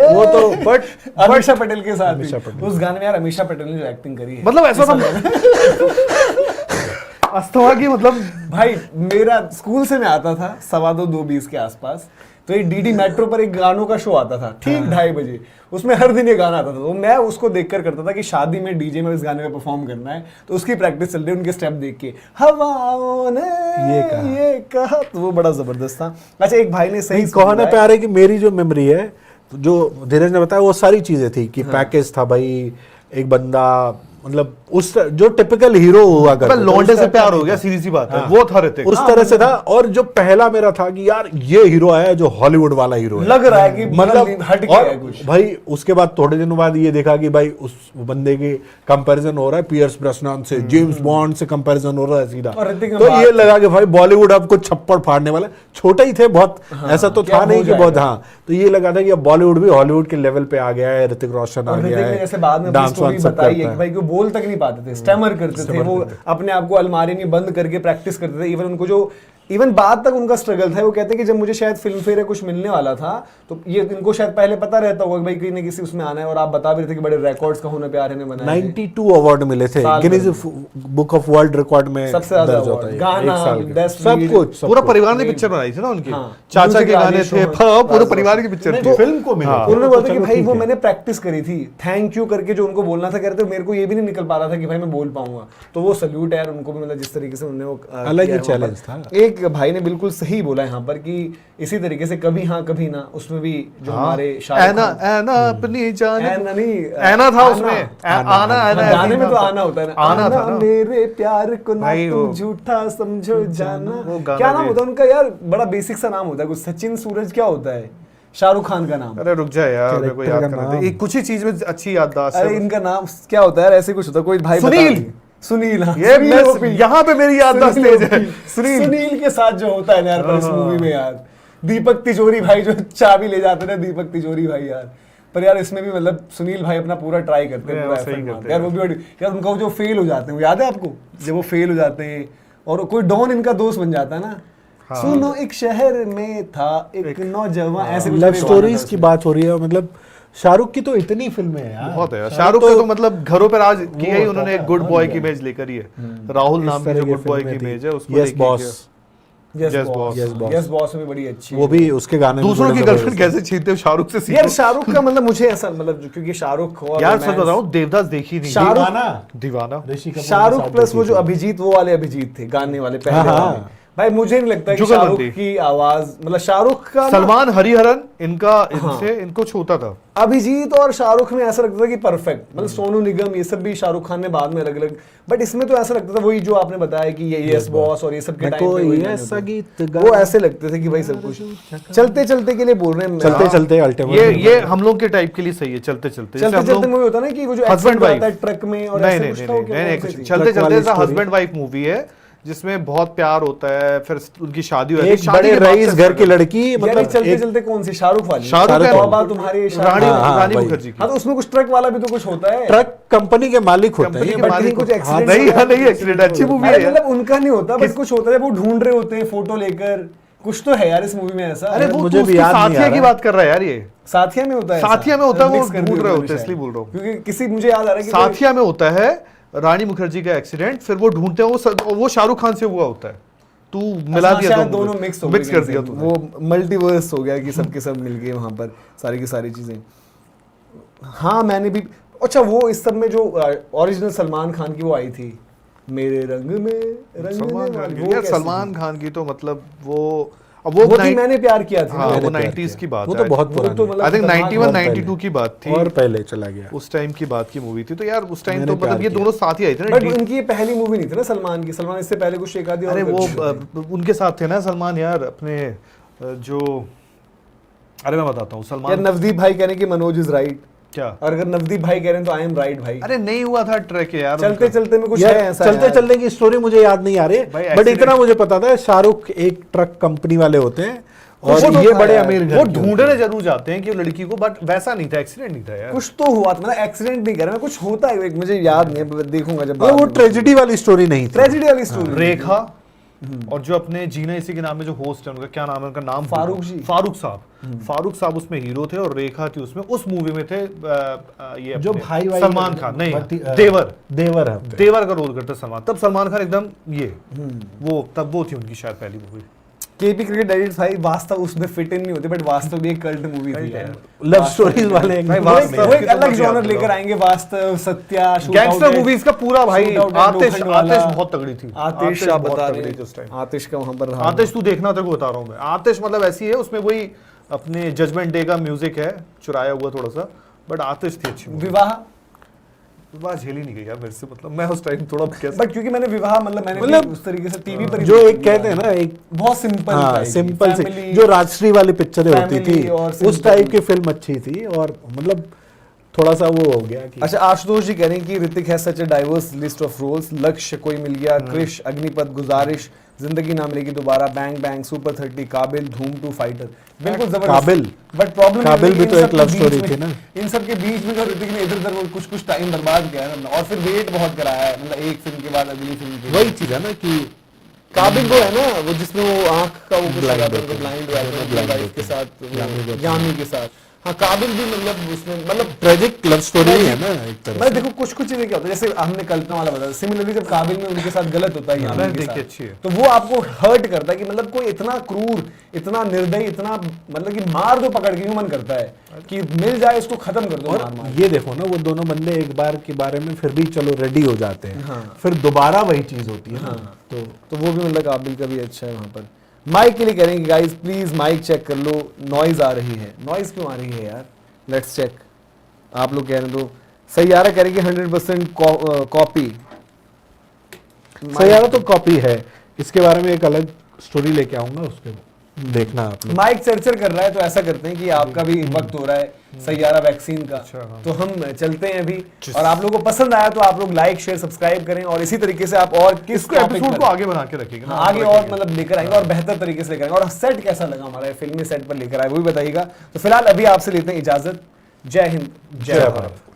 वो तो, बट अमीषा पटेल के साथ उस गाने में यार अमीषा पटेल ने जो एक्टिंग करी है, मतलब ऐसा था अस्थमा की, मतलब भाई मेरा स्कूल से मैं आता था 2:15-2:20 के आसपास, तो एक डीडी मेट्रो पर एक गानों का शो आता था ठीक 2:30 बजे, उसमें हर दिन ये गाना आता था, तो मैं उसको देखकर करता था कि शादी में डीजे में इस गाने में परफॉर्म करना है, तो उसकी प्रैक्टिस चल रही है, उनके स्टेप देख के हवाओं ने ये कहा, तो वो बड़ा जबरदस्त था। अच्छा एक भाई ने सही कहो ना प्यार है कि मेरी जो मेमोरी है, जो धीरज ने बताया वो सारी चीजें थी कि पैकेज था भाई, एक बंदा मतलब उस जो टिपिकल हीरो हुआ करता है, लौंडे से प्यार हो गया, सीधी सी बात है, वो था ऋतिक, उस तरह से था। और जो पहला मेरा था कि यार ये हीरो आया जो हॉलीवुड वाला हीरो है, लग रहा है कि मतलब हट गया है कुछ। भाई उसके बाद थोड़े दिनों बाद ये देखा कि भाई उस बंदे के कंपैरिजन हो रहा है पियर्स ब्रॉसनन से, जेम्स बॉन्ड से कंपैरिजन हो रहा है सीधा, तो ये लगा कि भाई बॉलीवुड अब कुछ छप्पड़ फाड़ने वाला, छोटा ही थे बहुत, ऐसा तो था नहीं कि बहुत, हाँ तो ये लगा था कि अब बॉलीवुड भी हॉलीवुड के लेवल पे आ गया है, ऋतिक रोशन आ गया है, जैसे बाद में डांस स्टोरी बताई है कि भाई को बोल तक नहीं पाते थे, स्टैमर करते थे, वो अपने आप को अलमारी में बंद करके प्रैक्टिस करते थे, इवन उनको जो इवन बाद तक उनका स्ट्रगल था, वो कहते हैं कि जब मुझे शायद फिल्म फेयर कुछ मिलने वाला था, तो ये इनको शायद पहले पता रहता होगा कि भाई कहीं ना किसी उसमें आना है, और आप बता भी रहे थे कि बड़े रिकॉर्ड्स का होना प्यार है बनाए, 92 अवार्ड मिले थे Guinness book of world record में, सबसे ज्यादा गाना, बेस्ट सब कुछ, पूरा परिवार ने पिक्चर बनाई थी ना उनकी, चाचा के गाने थे, पूरे परिवार की पिक्चर थी, फिल्म को मिला। उन्होंने बोला कि भाई वो मैंने प्रैक्टिस करी थी, थैंक यू करके जो उनको बोलना था, कह रहे थे मेरे को ये भी नहीं निकल पा रहा था कि भाई मैं बोल पाऊंगा, तो वो सल्यूट है उनको भी, मतलब जिस तरीके से उन्होंने वो अलग ही चैलेंज था। एक भाई ने बिल्कुल सही बोला यहाँ पर कि इसी तरीके से कभी हाँ कभी ना, उसमें भी जो हमारे ऐना अपनी जान, ऐना नहीं, ऐना था उसमें, आना गाने में तो आना होता है ना, आना था ना, मेरे प्यार को ना तुम झूठा समझो जाना, क्या नाम होता है उनका यार, बड़ा बेसिक सा नाम होता है कुछ, सचिन सूरज क्या होता है, शाहरुख खान का नाम, अरे रुक जाए यार मेरे को याद करने दे, कुछ ही चीज में अच्छी याददाश्त है, अरे इनका नाम क्या होता है, ऐसे कुछ होता है, कोई भाई सुनील, ये यहाँ पे मेरी याददाश्त तेज है, सुनील के साथ जो होता है ना यार पर इस मूवी में यार, दीपक तिजोरी भाई जो चाबी ले जाते थे, दीपक तिजोरी भाई यार, पर यार इसमें भी मतलब सुनील भाई अपना पूरा ट्राई करते हैं, पूरा एफर्ट मारते हैं यार, वो भी यार उनका जो फेल हो जाते हैं, वो याद है आपको जब वो फेल हो जाते हैं और कोई डॉन इनका दोस्त बन जाता है ना, सुनो एक शहर में था एक नौजवान, ऐसे लव स्टोरीज की बात हो रही है, मतलब शाहरुख की तो इतनी फिल्में हैं यार, बहुत है शाहरुख का तो मतलब घरों पर आज किया ही उन्होंने, एक गुड बॉय की इमेज लेकर ही है, राहुल नाम की जो गुड बॉय की इमेज है उसको यस बॉस, यस बॉस में बड़ी अच्छी, वो भी उसके गाने दूसरों की गर्लफ्रेंड कैसे छीनते हो शाहरुख से, यार शाहरुख का मतलब मुझे ऐसा मतलब क्योंकि शाहरुख हो यार सच बता हूं देवदास देखी नहीं, दीवाना शाहरुख प्लस वो जो अभिजीत, वो वाले अभिजीत थे गाने वाले पहले वाले, भाई मुझे नहीं लगता कि शाहरुख की आवाज, मतलब शाहरुख का सलमान हरिहरन इनका इनको छूता था, अभिजीत और शाहरुख में ऐसा लगता था कि परफेक्ट, मतलब सोनू निगम ये सब भी शाहरुख खान ने बाद में अलग अलग, बट इसमें तो ऐसा लगता था वही जो आपने बताया कि ये यस बॉस और ये सब के टाइम पे ऐसा गीत वो ऐसे लगते थे कि भाई सब कुछ चलते चलते के लिए बोल रहे हैं, चलते चलते अल्टीमेट ये हम लोग के टाइप के लिए सही है, चलते चलते मूवी होता है ना कि वो जो हस्बैंड वाइफ ट्रक में, और ऐसे कुछ नहीं चलते चलते हस्बैंड वाइफ मूवी है जिसमें बहुत प्यार होता है, फिर उनकी शादी होती है, एक बड़े रईस घर की लड़की, मतलब चलते चलते कौन सी शाहरुख वाली, तुम्हारी रानी मुखर्जी की, हाँ तो उसमें कुछ ट्रक वाला भी तो कुछ होता है, ट्रक कंपनी के मालिक होते हैं, बट कुछ एक्सीडेंट नहीं एक्सीडेंट, अच्छी मूवी है, मतलब उनका नहीं होता, बट कुछ होता है, वो ढूंढ रहे होते हैं फोटो लेकर कुछ तो है यार इस मूवी में ऐसा। अरे वो मुझे तो भी उसकी याद नहीं आ साथिया रहा की बात कर रहा है यार, ये साथिया में होता है, साथिया में होता है, वो Mix कर दिया ढूंढ रहे उन्होंने होते हैं, शायद। इसलिए बोल रहा हूँ। क्योंकि किसी मुझे याद आ रहा है कि साथिया में होता है रानी मुखर्जी का एक्सीडेंट, फिर वो ढूंढते हैं, वो शाहरुख खान से हुआ होता है। तू मिला दिया शायद दोनों मिक्स हो मिक्स गए कर दिया कहीं से। तूने। वो मल्टीवर्स हो गया कि सबके सब मिल गए वहां पर सारी की सारी चीजें। हाँ मैंने भी, अच्छा वो इस सब में जो ओरिजिनल सलमान खान की वो आई थी, मेरे रंग में सलमान खान वो की यार, कैसी सलमान थी? खान की तो मतलब वो वो थी मैंने प्यार किया था। हाँ, ना। वो मैंने प्यार 90s किया। की बात वो है। तो बहुत वो पुरानी तो है। मतलब आई थिंक खतरनाक 91 बहुत 92 की बात थी, और पहले चला गया। उस टाइम की बात की मूवी थी। तो यार उस टाइम मैंने तो मतलब प्यार ये किया। दोनों साथ ही आई थी ना। बट उनकी ये पहली मूवी नहीं थी ना सलमान की, सलमान इससे पहले कुछ एक आधी और अरे कर वो चुके थे। उनके साथ थे ना सलमान यार, अपने जो, अरे मैं बताता हूँ यार सलमान नवदीप भाई कह रहे हैं कि मनोज इज राइट, क्या, और अगर नवदीप भाई कह रहे हैं तो आई एम राइट भाई। अरे नहीं हुआ था ट्रैक यार चलते उनका। चलते में कुछ यार है ऐसा चलते यार। चलने की स्टोरी मुझे याद नहीं आ रही, भाई बट accident- इतना मुझे पता था शाहरुख एक ट्रक कंपनी वाले होते हैं और वो तो ये था बड़े यार, अमीर घर वो के होते ढूंढने हैं। जरूर जाते हैं कि वो लड़की को, बट वैसा नहीं था, एक्सीडेंट नहीं था यार। कुछ तो हुआ था, मतलब एक्सीडेंट नहीं कर रहा मैं, कुछ होता है एक, मुझे याद नहीं है, देखूंगा जब मतलब वो ट्रेजेडी वाली स्टोरी नहीं थी। ट्रेजेडी वाली स्टोरी। रेखा और जो अपने जीना इसी के नाम में जो होस्ट है, उनका क्या नाम है, उनका नाम फारूक जी। फारूक साहब। फारूक साहब उसमें हीरो थे और रेखा थी उसमें, उस मूवी में थे ये जो अपने भाई वाई सलमान खान नहीं, देवर है। देवर का रोल करते सलमान, तब सलमान खान एकदम ये वो, तब वो थी उनकी शायद पहली मूवी। केपी क्रिकेट डायरेक्ट भाई वास्तव उसमें फिट इन नहीं होते, बट वास्तव भी एक कल्ट मूवी थी यार। लव स्टोरीज वाले एक भाई वो वास्तव एक- वो एक की तो अलग मत जॉनर याद लेकर दिलाओ। आएंगे, वास्तव, सत्या, गैंगस्टर मूवीज का पूरा भाई, आतिश वाला। बहुत तगड़ी थी। आतिश आप बहुत बता तगड़ी रहे थी उस टाइम। हैं, आतिश का वहां पर रहा। आतिश तू देखना, तेरे को बता रहा हूँ मैं। आतिश मतलब ऐसी है, उसमें वही अपने जजमेंट डे का म्यूजिक है, चुराया हुआ थोड़ा सा, बट आतिश थी अच्छी movie। विवाह, विवाह झेली नहीं गई यार मेरे से, मतलब मैं उस टाइम थोड़ा कैसे, बट क्योंकि मैंने विवाह मैंने मतलब भी उस तरीके से टीवी पर ही जो देखी एक कहते हैं ना, एक बहुत सिंपल हाँ सिंपल सी जो राजश्री वाली पिक्चरें होती family थी, और उस simple। टाइप की फिल्म अच्छी थी। और मतलब थोड़ा सा वो हो गया कि अच्छा आशुतोष जी कह रहे हैं कि Hrithik has such a diverse list of roles, Lakshya, कोई मिल गया, क्रिश, अग्निपथ, गुजारिश, जिंदगी ना मिलेगी दोबारा, बैंग बैंग, सुपर 30, काबिल, धूम 2, फाइटर। बिल्कुल जबरदस्त। काबिल। बट प्रॉब्लम काबिल भी तो एक लव स्टोरी थी ना। इन सब के बीच में तो ऋतिक ने इधर उधर कुछ टाइम बर्बाद किया है ना, और फिर वेट बहुत कराया है, मतलब एक फिल्म के बाद अगली फिल्म के वही चीज है ना कि काबिल वो है ना, वो जिसमें वो आंख का वो कुछ Blind लगाता है, होते हैं। ब्लाइंड हुआ है Blind वाइफ होते के हैं। साथ, यामी होते हैं। यामी के साथ। हाँ काबिल भी मतलब उसमें मतलब ट्रेजिक लव स्टोरी है ना एक तरह मैं से। देखो कुछ चीजें क्या होता है, जैसे हमने कल्पना वाला बताया, सिमिलरली जब काबिल में उनके साथ गलत होता है यामी मैंने के देखी, साथ, अच्छी है। तो वो आपको हर्ट करता है कि मतलब कोई इतना क्रूर, इतना निर्दयी, इतना मतलब कि मार दो पकड़ के, यूं मन करता है कि मिल जाए उसको खत्म कर दो, मार मार। ये देखो ना, वो दोनों बंदे एक बार के बारे में फिर भी चलो रेडी हो जाते हैं, हाँ। फिर दोबारा वही चीज होती है ना। हाँ, तो वो भी मतलब काबिल का भी अच्छा है वहां पर। माइक के लिए कह रहे हैं कि गाइस प्लीज माइक चेक कर लो, नॉइज आ रही है। नॉइज क्यों आ रही है यार, लेट्स चेक। आप लोग कह रहे हैं तो सैयारा कह रहे हैं कि 100% कॉपी। सैयारा तो कॉपी है, इसके बारे में एक अलग स्टोरी लेके आऊंगा, उसके देखना आप लोग। माइक चर्चर कर रहा है, तो ऐसा करते हैं कि आपका भी वक्त हो रहा है सैयारा वैक्सीन का, हाँ। तो हम चलते हैं अभी। और आप लोगों को पसंद आया तो आप लोग लाइक शेयर सब्सक्राइब करें, और इसी तरीके से आप और किस इसको topic एपिसोड पर- को आगे बना के रखेंगे ना, हाँ, आगे और मतलब लेकर आएंगे और बेहतर तरीके से लेकर आएंगे। और सेट कैसा लगा हमारा, फिल्मी सेट पर लेकर आए वो भी बताइएगा। तो फिलहाल अभी आपसे लेते हैं इजाजत। जय हिंद, जय भारत।